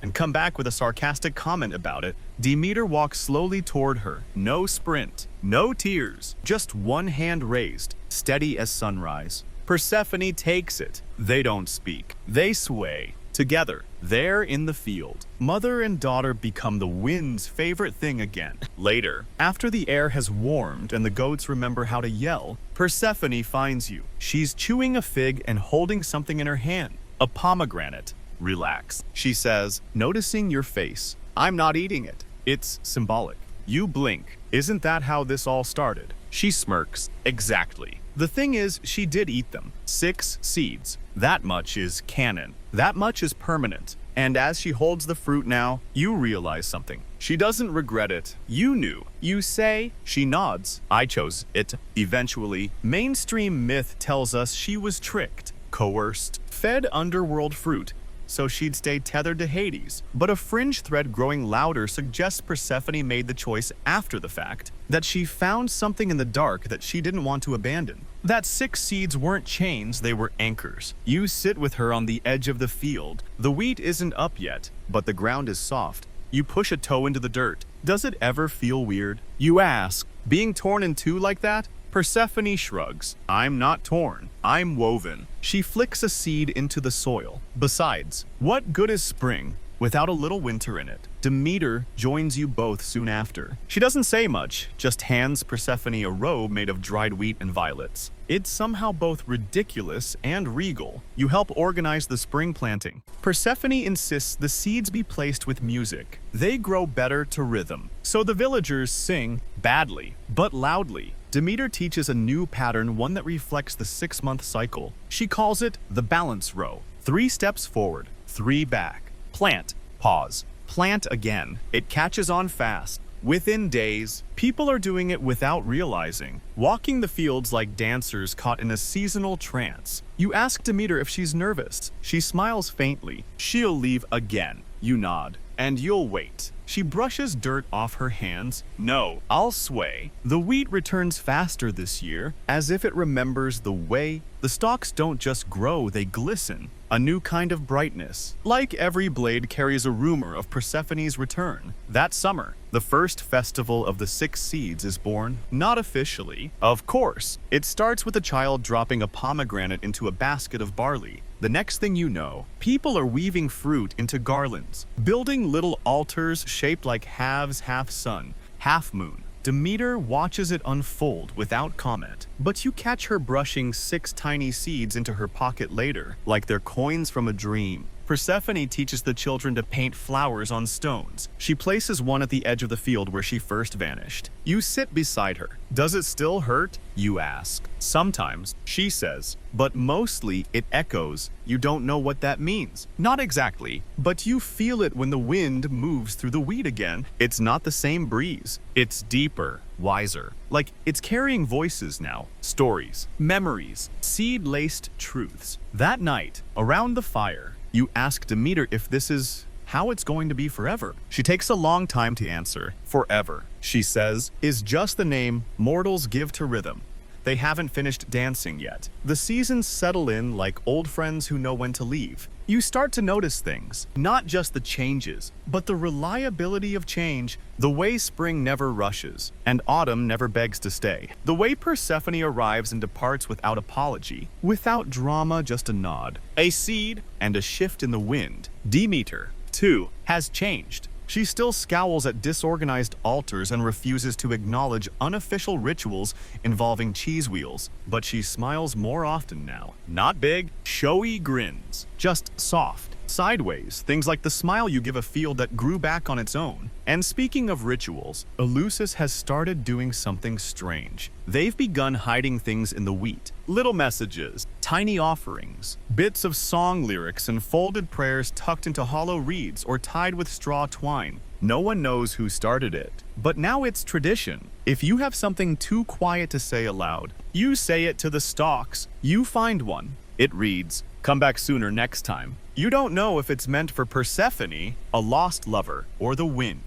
and come back with a sarcastic comment about it. Demeter walks slowly toward her. No sprint, no tears, just one hand raised, steady as sunrise. Persephone takes it. They don't speak. They sway. Together, there in the field, mother and daughter become the wind's favorite thing again. Later, after the air has warmed and the goats remember how to yell, Persephone finds you. She's chewing a fig and holding something in her hand. A pomegranate. Relax, she says, noticing your face. I'm not eating it. It's symbolic. You blink. Isn't that how this all started? She smirks. Exactly. The thing is, she did eat them. 6 seeds. That much is canon. That much is permanent. And as she holds the fruit now, you realize something. She doesn't regret it. You knew. You say. She nods. I chose it. Eventually, mainstream myth tells us she was tricked, coerced, fed underworld fruit, so she'd stay tethered to Hades. But a fringe thread growing louder suggests Persephone made the choice after the fact, that she found something in the dark that she didn't want to abandon. That 6 seeds weren't chains, they were anchors. You sit with her on the edge of the field. The wheat isn't up yet, but the ground is soft. You push a toe into the dirt. Does it ever feel weird? You ask. Being torn in two like that? Persephone shrugs. I'm not torn. I'm woven. She flicks a seed into the soil. Besides, what good is spring without a little winter in it? Demeter joins you both soon after. She doesn't say much, just hands Persephone a robe made of dried wheat and violets. It's somehow both ridiculous and regal. You help organize the spring planting. Persephone insists the seeds be placed with music. They grow better to rhythm. So the villagers sing, badly, but loudly. Demeter teaches a new pattern, one that reflects the 6-month cycle. She calls it the balance row. 3 steps forward, 3 back. Plant, pause. Plant again. It catches on fast. Within days, people are doing it without realizing, walking the fields like dancers caught in a seasonal trance. You ask Demeter if she's nervous. She smiles faintly. She'll leave again. You nod. And you'll wait. She brushes dirt off her hands. No, I'll sway. The wheat returns faster this year, as if it remembers the way. The stalks don't just grow, they glisten. A new kind of brightness. Like every blade carries a rumor of Persephone's return. That summer, the first festival of the 6 seeds is born. Not officially, of course. It starts with a child dropping a pomegranate into a basket of barley. The next thing you know, people are weaving fruit into garlands, building little altars shaped like halves, half sun, half moon. Demeter watches it unfold without comment, but you catch her brushing 6 tiny seeds into her pocket later, like they're coins from a dream. Persephone teaches the children to paint flowers on stones. She places one at the edge of the field where she first vanished. You sit beside her. Does it still hurt? You ask. Sometimes, she says, but mostly it echoes. You don't know what that means. Not exactly, but you feel it when the wind moves through the wheat again. It's not the same breeze. It's deeper, wiser. Like it's carrying voices now, stories, memories, seed-laced truths. That night, around the fire, you ask Demeter if this is how it's going to be forever. She takes a long time to answer. Forever, she says, is just the name mortals give to rhythm. They haven't finished dancing yet. The seasons settle in like old friends who know when to leave. You start to notice things, not just the changes, but the reliability of change, the way spring never rushes, and autumn never begs to stay. The way Persephone arrives and departs without apology, without drama, just a nod, a seed, and a shift in the wind. Demeter, too, has changed. She still scowls at disorganized altars and refuses to acknowledge unofficial rituals involving cheese wheels, but she smiles more often now. Not big, showy grins, just soft, sideways, things like the smile you give a field that grew back on its own. And speaking of rituals, Eleusis has started doing something strange. They've begun hiding things in the wheat. Little messages, tiny offerings, bits of song lyrics and folded prayers tucked into hollow reeds or tied with straw twine. No one knows who started it, but now it's tradition. If you have something too quiet to say aloud, you say it to the stalks. You find one. It reads, "Come back sooner next time." You don't know if it's meant for Persephone, a lost lover, or the wind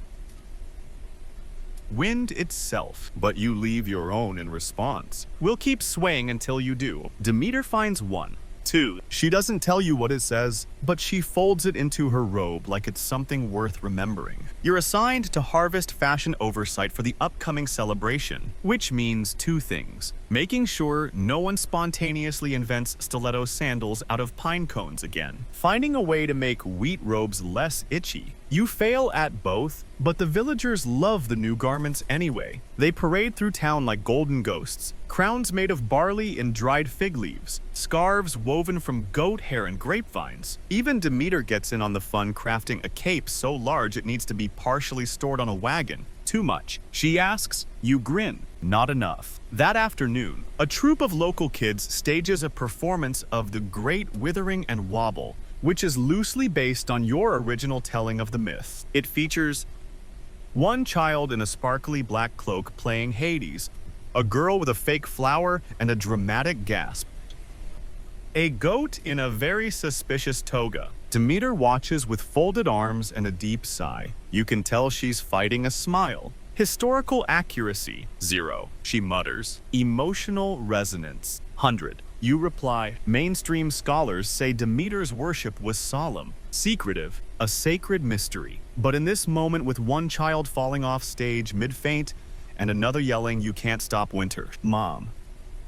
itself, but you leave your own in response. We'll keep swaying until you do. Demeter finds one. Two. She doesn't tell you what it says, but she folds it into her robe like it's something worth remembering. You're assigned to harvest fashion oversight for the upcoming celebration, which means two things. Making sure no one spontaneously invents stiletto sandals out of pine cones again. Finding a way to make wheat robes less itchy. You fail at both, but the villagers love the new garments anyway. They parade through town like golden ghosts, crowns made of barley and dried fig leaves, scarves woven from goat hair and grapevines. Even Demeter gets in on the fun, crafting a cape so large it needs to be partially stored on a wagon. Too much. She asks, you grin. Not enough. That afternoon, a troupe of local kids stages a performance of The Great Withering and Wobble, which is loosely based on your original telling of the myth. It features one child in a sparkly black cloak playing Hades, a girl with a fake flower and a dramatic gasp, a goat in a very suspicious toga. Demeter watches with folded arms and a deep sigh. You can tell she's fighting a smile. Historical accuracy, 0. She mutters. Emotional resonance, 100. You reply, mainstream scholars say Demeter's worship was solemn, secretive, a sacred mystery. But in this moment, with one child falling off stage mid-faint and another yelling, "You can't stop winter, Mom,"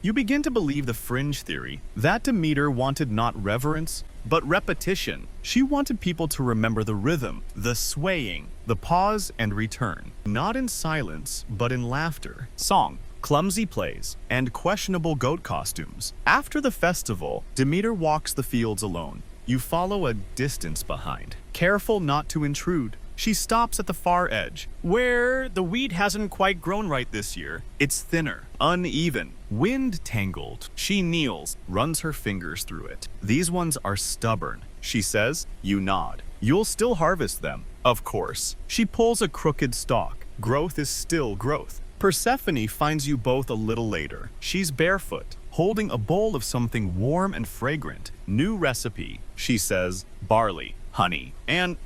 you begin to believe the fringe theory that Demeter wanted not reverence, but repetition. She wanted people to remember the rhythm, the swaying, the pause and return, not in silence, but in laughter, song, clumsy plays, and questionable goat costumes. After the festival, Demeter walks the fields alone. You follow a distance behind, careful not to intrude. She stops at the far edge, where the wheat hasn't quite grown right this year. It's thinner, uneven, wind-tangled. She kneels, runs her fingers through it. These ones are stubborn, she says. You nod. You'll still harvest them, of course. She pulls a crooked stalk. Growth is still growth. Persephone finds you both a little later. She's barefoot, holding a bowl of something warm and fragrant. New recipe, she says. Barley, honey, and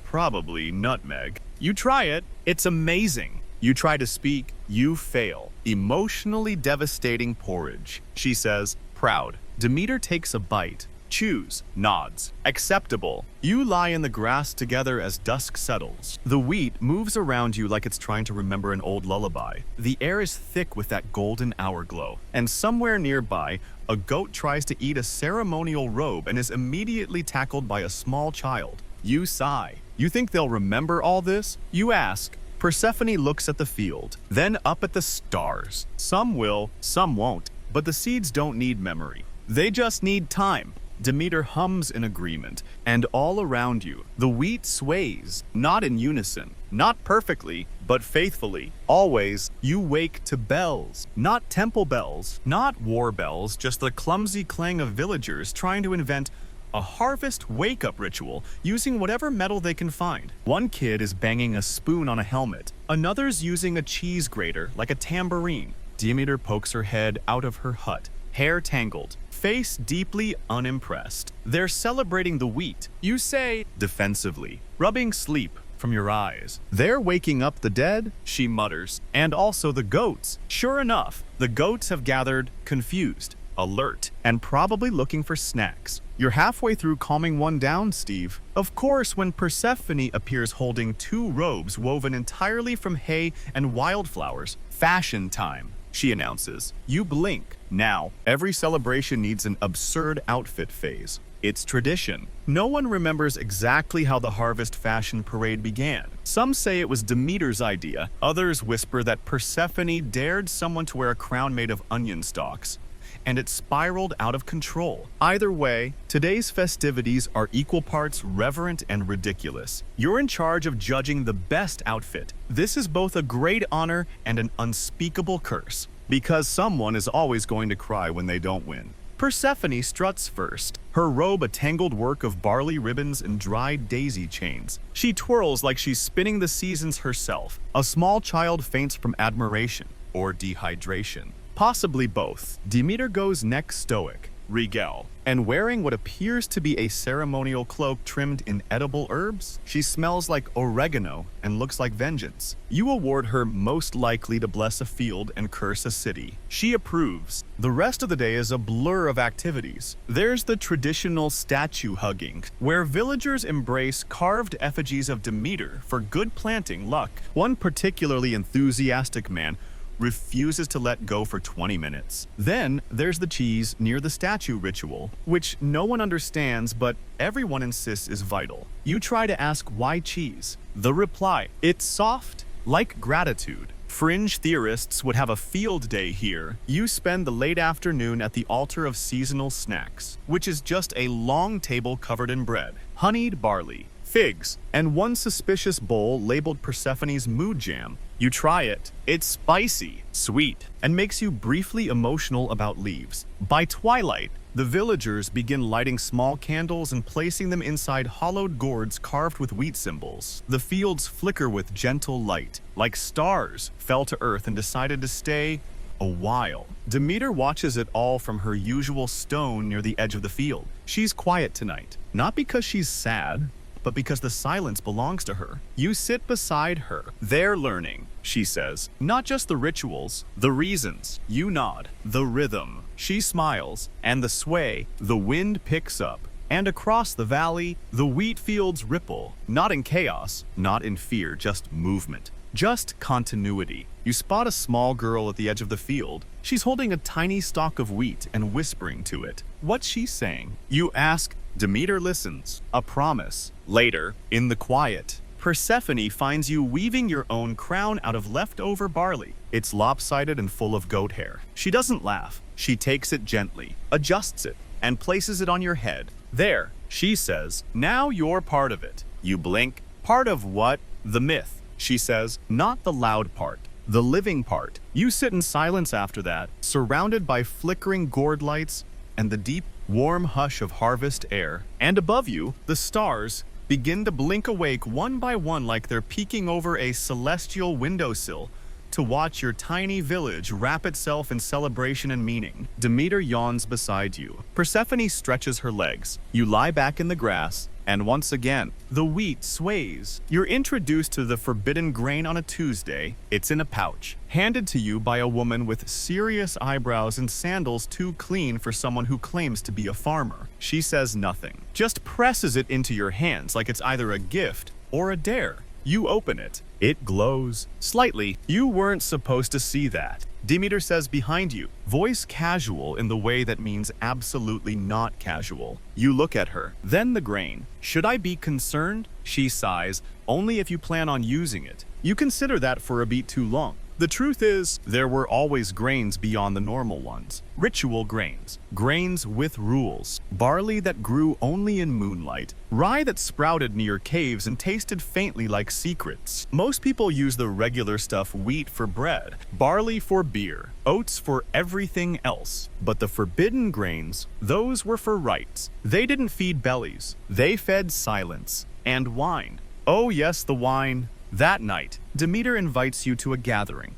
probably nutmeg. You try it. It's amazing. You try to speak. You fail. Emotionally devastating porridge, she says, proud. Demeter takes a bite. Chews, nods. Acceptable. You lie in the grass together as dusk settles. The wheat moves around you like it's trying to remember an old lullaby. The air is thick with that golden hour glow. And somewhere nearby, a goat tries to eat a ceremonial robe and is immediately tackled by a small child. You sigh. You think they'll remember all this? You ask. Persephone looks at the field, then up at the stars. Some will, some won't. But the seeds don't need memory. They just need time. Demeter hums in agreement, and all around you, the wheat sways, not in unison, not perfectly, but faithfully. Always, you wake to bells, not temple bells, not war bells, just the clumsy clang of villagers trying to invent a harvest wake-up ritual using whatever metal they can find. One kid is banging a spoon on a helmet. Another's using a cheese grater like a tambourine. Demeter pokes her head out of her hut, hair tangled, face deeply unimpressed. They're celebrating the wheat, you say defensively, rubbing sleep from your eyes. They're waking up the dead, she mutters, and also the goats. Sure enough, the goats have gathered, confused, alert, and probably looking for snacks. You're halfway through calming one down, Steve. Of course, when Persephone appears holding 2 robes woven entirely from hay and wildflowers. Fashion time, she announces. You blink. Now, every celebration needs an absurd outfit phase. It's tradition. No one remembers exactly how the harvest fashion parade began. Some say it was Demeter's idea. Others whisper that Persephone dared someone to wear a crown made of onion stalks, and it spiraled out of control. Either way, today's festivities are equal parts reverent and ridiculous. You're in charge of judging the best outfit. This is both a great honor and an unspeakable curse, because someone is always going to cry when they don't win. Persephone struts first, her robe a tangled work of barley ribbons and dried daisy chains. She twirls like she's spinning the seasons herself. A small child faints from admiration or dehydration. Possibly both. Demeter goes next stoic, regal, and wearing what appears to be a ceremonial cloak trimmed in edible herbs. She smells like oregano and looks like vengeance. You award her most likely to bless a field and curse a city. She approves. The rest of the day is a blur of activities. There's the traditional statue hugging, where villagers embrace carved effigies of Demeter for good planting luck. One particularly enthusiastic man refuses to let go for 20 minutes. Then there's the cheese near the statue ritual, which no one understands but everyone insists is vital. You try to ask why cheese. The reply, it's soft, like gratitude. Fringe theorists would have a field day here. You spend the late afternoon at the altar of seasonal snacks, which is just a long table covered in bread, honeyed barley, figs, and one suspicious bowl labeled Persephone's mood jam. You try it. It's spicy, sweet, and makes you briefly emotional about leaves. By twilight, the villagers begin lighting small candles and placing them inside hollowed gourds carved with wheat symbols. The fields flicker with gentle light, like stars fell to earth and decided to stay a while. Demeter watches it all from her usual stone near the edge of the field. She's quiet tonight, not because she's sad, but because the silence belongs to her. You sit beside her. They're learning, she says. Not just the rituals, the reasons. You nod. The rhythm. She smiles. And the sway. The wind picks up. And across the valley, the wheat fields ripple. Not in chaos, not in fear, just movement. Just continuity. You spot a small girl at the edge of the field. She's holding a tiny stalk of wheat and whispering to it. What's she saying? You ask. Demeter listens. A promise. Later, in the quiet, Persephone finds you weaving your own crown out of leftover barley. It's lopsided and full of goat hair. She doesn't laugh. She takes it gently, adjusts it, and places it on your head. There, she says, now you're part of it. You blink. Part of what? The myth, she says, not the loud part. The living part. You sit in silence after that, surrounded by flickering gourd lights and the deep, warm hush of harvest air. And above you, the stars begin to blink awake one by one like they're peeking over a celestial windowsill to watch your tiny village wrap itself in celebration and meaning. Demeter yawns beside you. Persephone stretches her legs. You lie back in the grass, and once again, the wheat sways. You're introduced to the forbidden grain on a Tuesday. It's in a pouch, handed to you by a woman with serious eyebrows and sandals too clean for someone who claims to be a farmer. She says nothing, just presses it into your hands like it's either a gift or a dare. You open it. It glows. Slightly. You weren't supposed to see that. Demeter says behind you, voice casual in the way that means absolutely not casual. You look at her. Then the grain. Should I be concerned? She sighs. Only if you plan on using it. You consider that for a beat too long. The truth is, there were always grains beyond the normal ones. Ritual grains. Grains with rules. Barley that grew only in moonlight. Rye that sprouted near caves and tasted faintly like secrets. Most people use the regular stuff: wheat for bread, barley for beer, oats for everything else. But the forbidden grains, those were for rites. They didn't feed bellies. They fed silence. And wine. Oh yes, the wine. That night, Demeter invites you to a gathering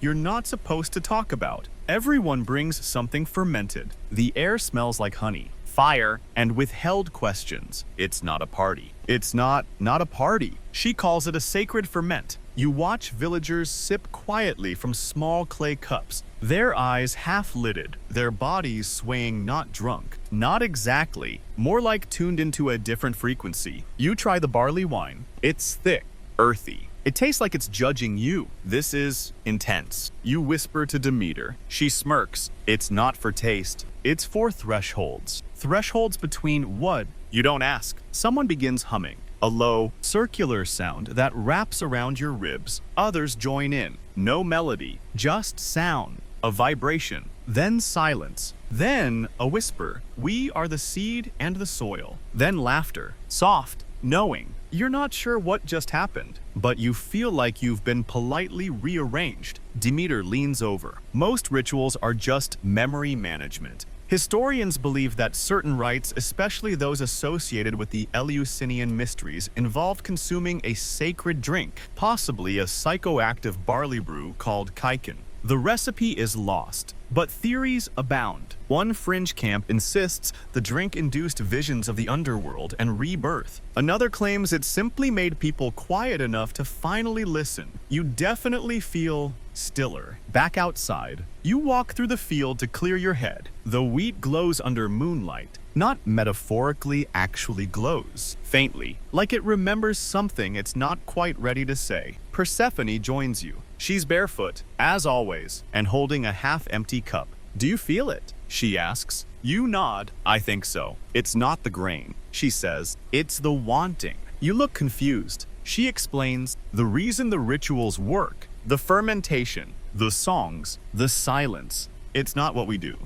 you're not supposed to talk about. Everyone brings something fermented. The air smells like honey, fire, and withheld questions. It's not a party. It's not a party. She calls it a sacred ferment. You watch villagers sip quietly from small clay cups, their eyes half-lidded, their bodies swaying, not drunk. Not exactly. More like tuned into a different frequency. You try the barley wine. It's thick, earthy. It tastes like it's judging you. This is intense. You whisper to Demeter. She smirks. It's not for taste. It's for thresholds. Thresholds between what? You don't ask. Someone begins humming. A low, circular sound that wraps around your ribs. Others join in. No melody, just sound. A vibration. Then silence. Then a whisper. We are the seed and the soil. Then laughter. Soft, knowing. You're not sure what just happened, but you feel like you've been politely rearranged. Demeter leans over. Most rituals are just memory management. Historians believe that certain rites, especially those associated with the Eleusinian mysteries, involved consuming a sacred drink, possibly a psychoactive barley brew called kaiken. The recipe is lost, but theories abound. One fringe camp insists the drink induced visions of the underworld and rebirth. Another claims it simply made people quiet enough to finally listen. You definitely feel stiller. Back outside, you walk through the field to clear your head. The wheat glows under moonlight. Not metaphorically, actually glows. Faintly, like it remembers something it's not quite ready to say. Persephone joins you. She's barefoot, as always, and holding a half-empty cup. Do you feel it? She asks. You nod. I think so. It's not the grain, she says. It's the wanting. You look confused. She explains the reason the rituals work. The fermentation, the songs, the silence. It's not what we do.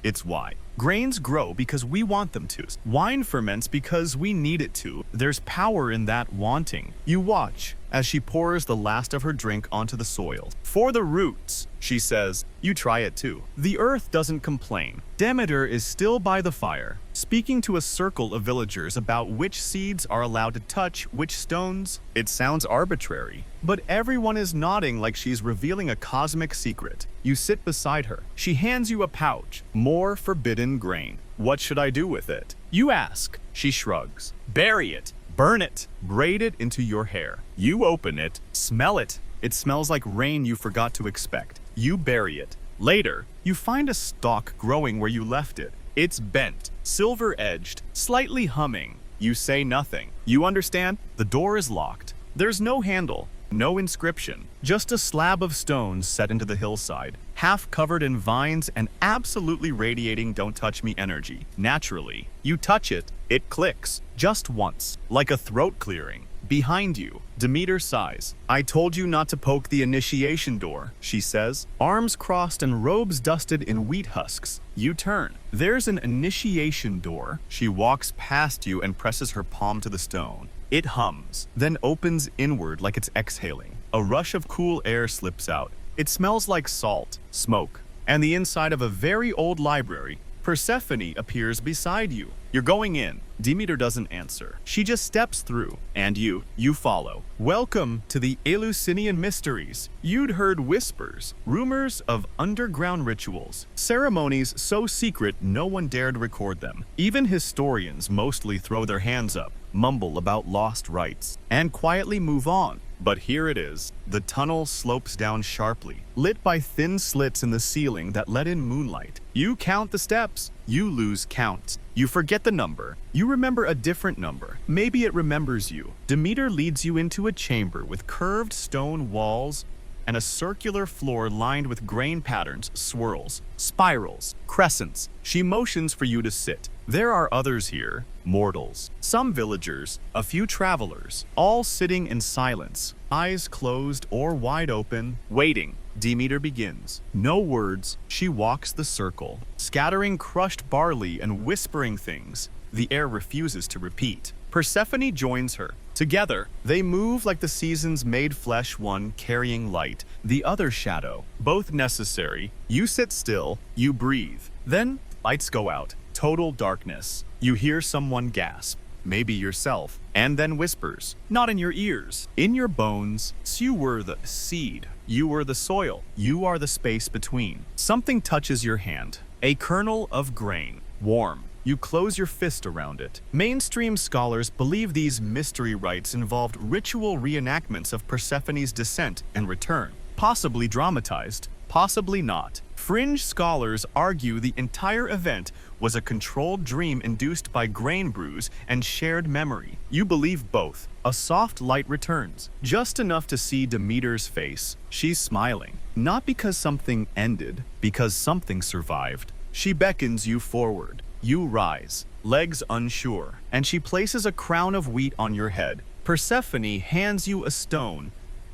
It's why. Grains grow because we want them to. Wine ferments because we need it to. There's power in that wanting. You watch as she pours the last of her drink onto the soil. For the roots, she says. You try it too. The earth doesn't complain. Demeter is still by the fire, speaking to a circle of villagers about which seeds are allowed to touch which stones. It sounds arbitrary, but everyone is nodding like she's revealing a cosmic secret. You sit beside her. She hands you a pouch. More forbidden grain. What should I do with it? You ask. She shrugs. Bury it. Burn it. Braid it into your hair. You open it. Smell it. It smells like rain you forgot to expect. You bury it. Later, you find a stalk growing where you left it. It's bent, silver-edged, slightly humming. You say nothing. You understand? The door is locked. There's no handle, no inscription, just a slab of stones set into the hillside, half covered in vines and absolutely radiating don't touch me energy. Naturally, you touch it, it clicks, just once, like a throat clearing. Behind you, Demeter sighs. I told you not to poke the initiation door, she says, arms crossed and robes dusted in wheat husks. You turn. There's an initiation door. She walks past you and presses her palm to the stone. It hums, then opens inward like it's exhaling. A rush of cool air slips out. It smells like salt, smoke, and the inside of a very old library. Persephone appears beside you. You're going in. Demeter doesn't answer. She just steps through, and you follow. Welcome to the Eleusinian mysteries. You'd heard whispers, rumors of underground rituals, ceremonies so secret no one dared record them. Even historians mostly throw their hands up, mumble about lost rites, and quietly move on. But here it is. The tunnel slopes down sharply, lit by thin slits in the ceiling that let in moonlight. You count the steps. You lose count. You forget the number. You remember a different number. Maybe it remembers you. Demeter leads you into a chamber with curved stone walls and a circular floor lined with grain patterns, swirls, spirals, crescents. She motions for you to sit. There are others here, mortals, some villagers, a few travelers, all sitting in silence, eyes closed or wide open, waiting. Demeter begins. No words, she walks the circle, scattering crushed barley and whispering things. The air refuses to repeat. Persephone joins her. Together, they move like the seasons made flesh, one carrying light, the other shadow, both necessary. You sit still, you breathe. Then, lights go out. Total darkness. You hear someone gasp, maybe yourself, and then whispers, not in your ears, in your bones. You were the seed. You were the soil. You are the space between. Something touches your hand. A kernel of grain. Warm. You close your fist around it. Mainstream scholars believe these mystery rites involved ritual reenactments of Persephone's descent and return, possibly dramatized, possibly not. Fringe scholars argue the entire event was a controlled dream induced by grain brews and shared memory. You believe both. A soft light returns, just enough to see Demeter's face. She's smiling, not because something ended, because something survived. She beckons you forward. You rise, legs unsure, and she places a crown of wheat on your head. Persephone hands you a stone,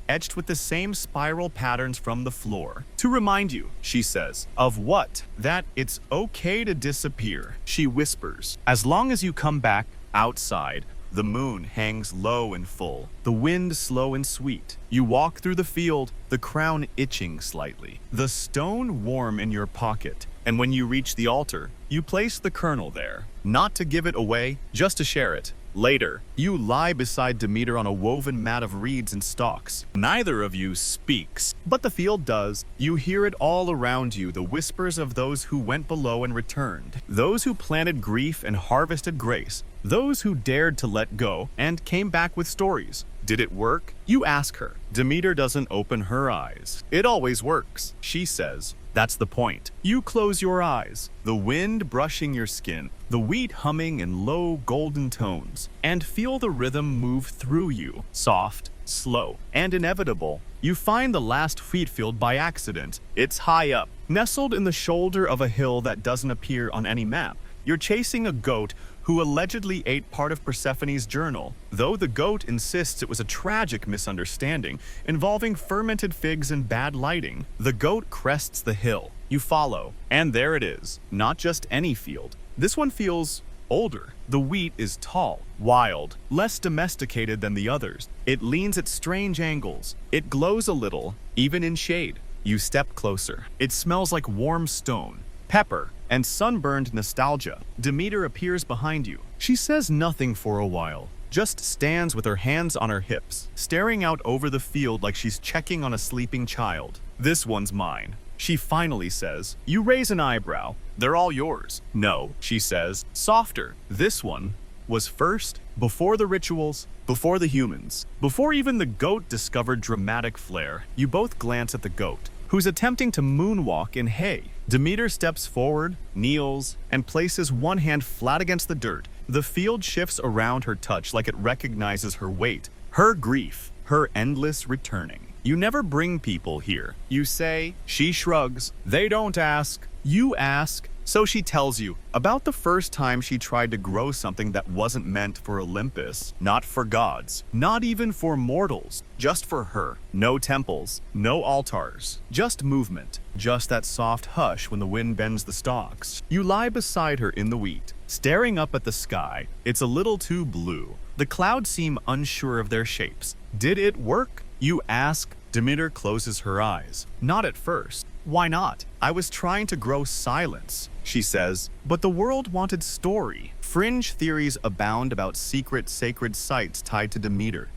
etched with the same spiral patterns from the floor. To remind you, she says, of what? That it's okay to disappear. She whispers, as long as you come back outside. The moon hangs low and full, the wind slow and sweet. You walk through the field, the crown itching slightly, the stone warm in your pocket. And when you reach the altar, you place the kernel there, not to give it away, just to share it. Later, you lie beside Demeter on a woven mat of reeds and stalks. Neither of you speaks, but the field does. You hear it all around you, the whispers of those who went below and returned, those who planted grief and harvested grace, those who dared to let go and came back with stories. Did it work? You ask her. Demeter doesn't open her eyes. It always works, she says. That's the point. You close your eyes, the wind brushing your skin, the wheat humming in low golden tones, and feel the rhythm move through you, soft, slow, and inevitable. You find the last wheat field by accident. It's high up, nestled in the shoulder of a hill that doesn't appear on any map. You're chasing a goat who allegedly ate part of Persephone's journal, though the goat insists it was a tragic misunderstanding involving fermented figs and bad lighting. The goat crests the hill. You follow, and there it is. Not just any field. This one feels older. The wheat is tall, wild, less domesticated than the others. It leans at strange angles. It glows a little, even in shade. You step closer. It smells like warm stone, pepper, and sunburned nostalgia. Demeter appears behind you. She says nothing for a while, just stands with her hands on her hips, staring out over the field like she's checking on a sleeping child. This one's mine, she finally says. You raise an eyebrow. They're all yours. No, she says, softer. This one was first, before the rituals, before the humans, before even the goat discovered dramatic flair. You both glance at the goat, who's attempting to moonwalk in hay. Demeter steps forward, kneels, and places one hand flat against the dirt. The field shifts around her touch like it recognizes her weight, her grief, her endless returning. You never bring people here. You say. She shrugs. They don't ask. You ask. So she tells you about the first time she tried to grow something that wasn't meant for Olympus, not for gods, not even for mortals, just for her. No temples, no altars, just movement, just that soft hush when the wind bends the stalks. You lie beside her in the wheat, staring up at the sky. It's a little too blue. The clouds seem unsure of their shapes. Did it work? You ask. Demeter closes her eyes. Not at first. Why not? I was trying to grow silence, she says, but the world wanted story. Fringe theories abound about secret sacred sites tied to Demeter,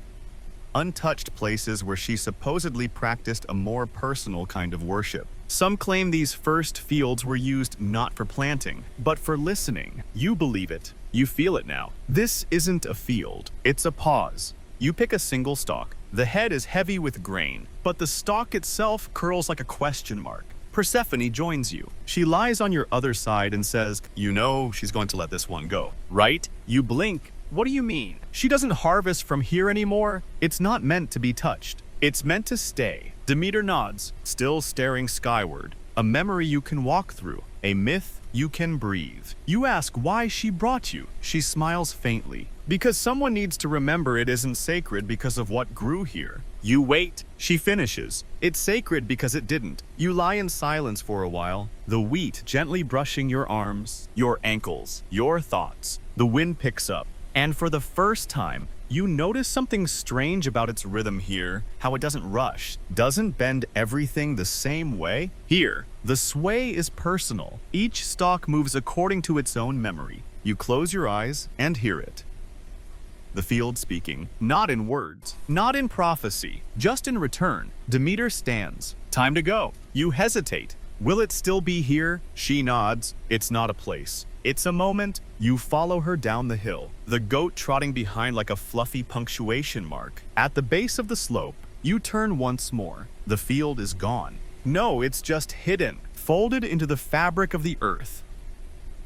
untouched places where she supposedly practiced a more personal kind of worship. Some claim these first fields were used not for planting, but for listening. You believe it. You feel it now. This isn't a field. It's a pause. You pick a single stalk. The head is heavy with grain, but the stalk itself curls like a question mark. Persephone joins you. She lies on your other side and says, you know she's going to let this one go, right? You blink. What do you mean? She doesn't harvest from here anymore. It's not meant to be touched. It's meant to stay. Demeter nods, still staring skyward. a memory you can walk through, a myth you can breathe. You ask why she brought you. She smiles faintly. Because someone needs to remember it isn't sacred because of what grew here. You wait. She finishes. It's sacred because it didn't. You lie in silence for a while, the wheat gently brushing your arms, your ankles, your thoughts. The wind picks up, and for the first time, you notice something strange about its rhythm here, how it doesn't rush, doesn't bend everything the same way. Here, the sway is personal. Each stalk moves according to its own memory. You close your eyes and hear it. The field speaking, not in words, not in prophecy, just in return. Demeter stands. Time to go. You hesitate. Will it still be here? She nods. It's not a place. It's a moment. You follow her down the hill, the goat trotting behind like a fluffy punctuation mark. At the base of the slope, you turn once more. The field is gone. No, it's just hidden, folded into the fabric of the earth,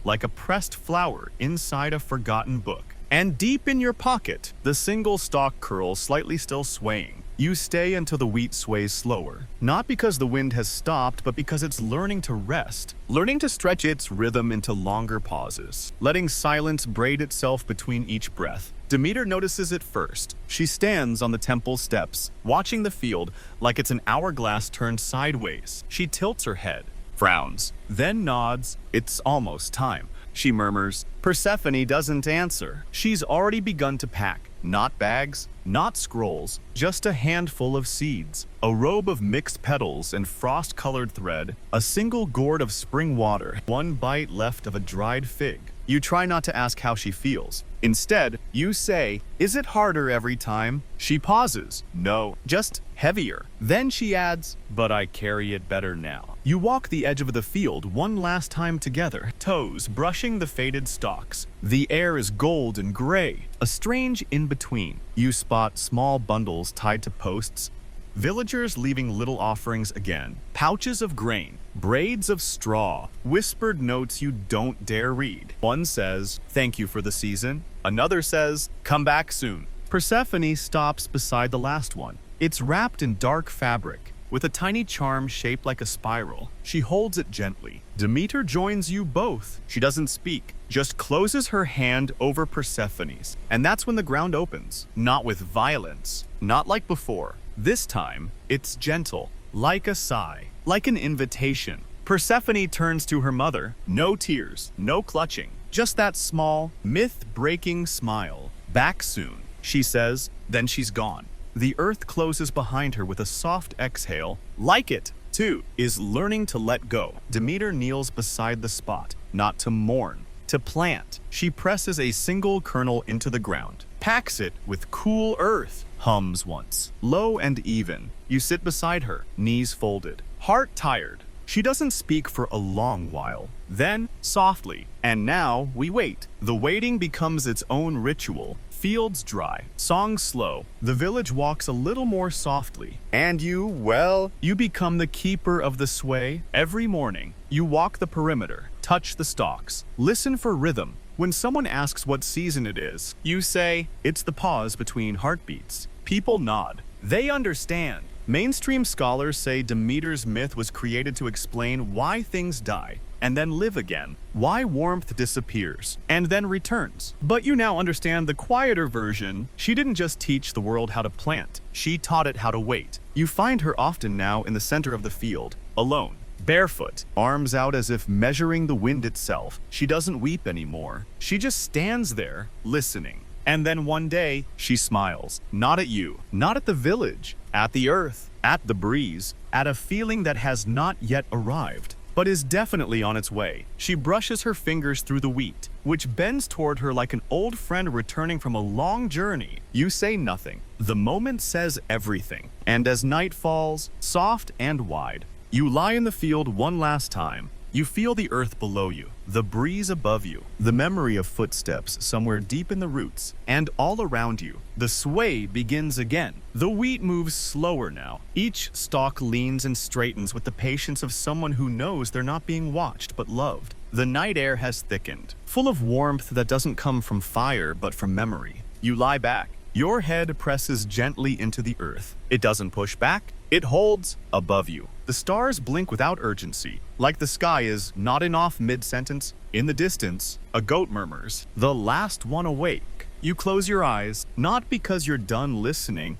like a pressed flower inside a forgotten book. And deep in your pocket, the single stalk curls slightly still swaying. You stay until the wheat sways slower, not because the wind has stopped, but because it's learning to rest, learning to stretch its rhythm into longer pauses, letting silence braid itself between each breath. Demeter notices it first. She stands on the temple steps, watching the field like it's an hourglass turned sideways. She tilts her head, frowns, then nods. It's almost time. She murmurs. Persephone doesn't answer. She's already begun to pack. Not bags, not scrolls, just a handful of seeds, a robe of mixed petals and frost-colored thread, a single gourd of spring water, one bite left of a dried fig. You try not to ask how she feels. Instead, you say, "Is it harder every time?" She pauses. "No, just heavier." Then she adds, "But I carry it better now." You walk the edge of the field one last time together, toes brushing the faded stalks. The air is gold and gray, a strange in-between. You spot small bundles tied to posts, villagers leaving little offerings again, pouches of grain, braids of straw, whispered notes you don't dare read. One says, "Thank you for the season." Another says, "Come back soon." Persephone stops beside the last one. It's wrapped in dark fabric, with a tiny charm shaped like a spiral. She holds it gently. Demeter joins you both. She doesn't speak, just closes her hand over Persephone's. And that's when the ground opens. Not with violence, not like before. This time, it's gentle, like a sigh, like an invitation. Persephone turns to her mother. No tears, no clutching, just that small, myth-breaking smile. "Back soon," she says, then she's gone. The earth closes behind her with a soft exhale. Like it, too, is learning to let go. Demeter kneels beside the spot, not to mourn, to plant. She presses a single kernel into the ground, packs it with cool earth, hums once, low and even. You sit beside her, knees folded, heart tired. She doesn't speak for a long while. Then, softly, "And now we wait." The waiting becomes its own ritual. Fields dry, songs slow. The village walks a little more softly. And you become the keeper of the sway. Every morning, you walk the perimeter, touch the stalks, listen for rhythm. When someone asks what season it is, you say, "It's the pause between heartbeats." People nod. They understand. Mainstream scholars say Demeter's myth was created to explain why things die and then live again, why warmth disappears and then returns. But you now understand the quieter version. She didn't just teach the world how to plant, she taught it how to wait. You find her often now in the center of the field, alone, barefoot, arms out as if measuring the wind itself. She doesn't weep anymore. She just stands there, listening. And then one day, she smiles. Not at you, not at the village, at the earth, at the breeze, at a feeling that has not yet arrived, but is definitely on its way. She brushes her fingers through the wheat, which bends toward her like an old friend returning from a long journey. You say nothing. The moment says everything. And as night falls, soft and wide, you lie in the field one last time. You feel the earth below you, the breeze above you, the memory of footsteps somewhere deep in the roots, and all around you. The sway begins again. The wheat moves slower now. Each stalk leans and straightens with the patience of someone who knows they're not being watched but loved. The night air has thickened, full of warmth that doesn't come from fire but from memory. You lie back. Your head presses gently into the earth. It doesn't push back, It holds above you. The stars blink without urgency, like the sky is nodding off mid-sentence. In the distance, a goat murmurs, "The last one awake." You close your eyes, not because you're done listening,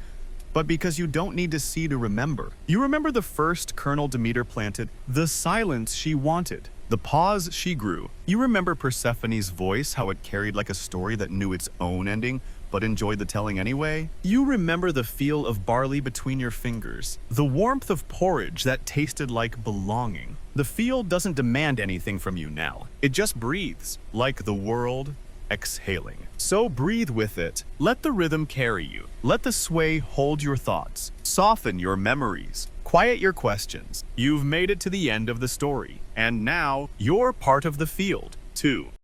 but because you don't need to see to remember. You remember the first kernel Demeter planted, the silence she wanted, the pause she grew. You remember Persephone's voice, how it carried like a story that knew its own ending, but enjoyed the telling anyway. You remember the feel of barley between your fingers, the warmth of porridge that tasted like belonging. The field doesn't demand anything from you now. It just breathes, like the world exhaling. So breathe with it. Let the rhythm carry you. Let the sway hold your thoughts. Soften your memories. Quiet your questions. You've made it to the end of the story, and now you're part of the field, too.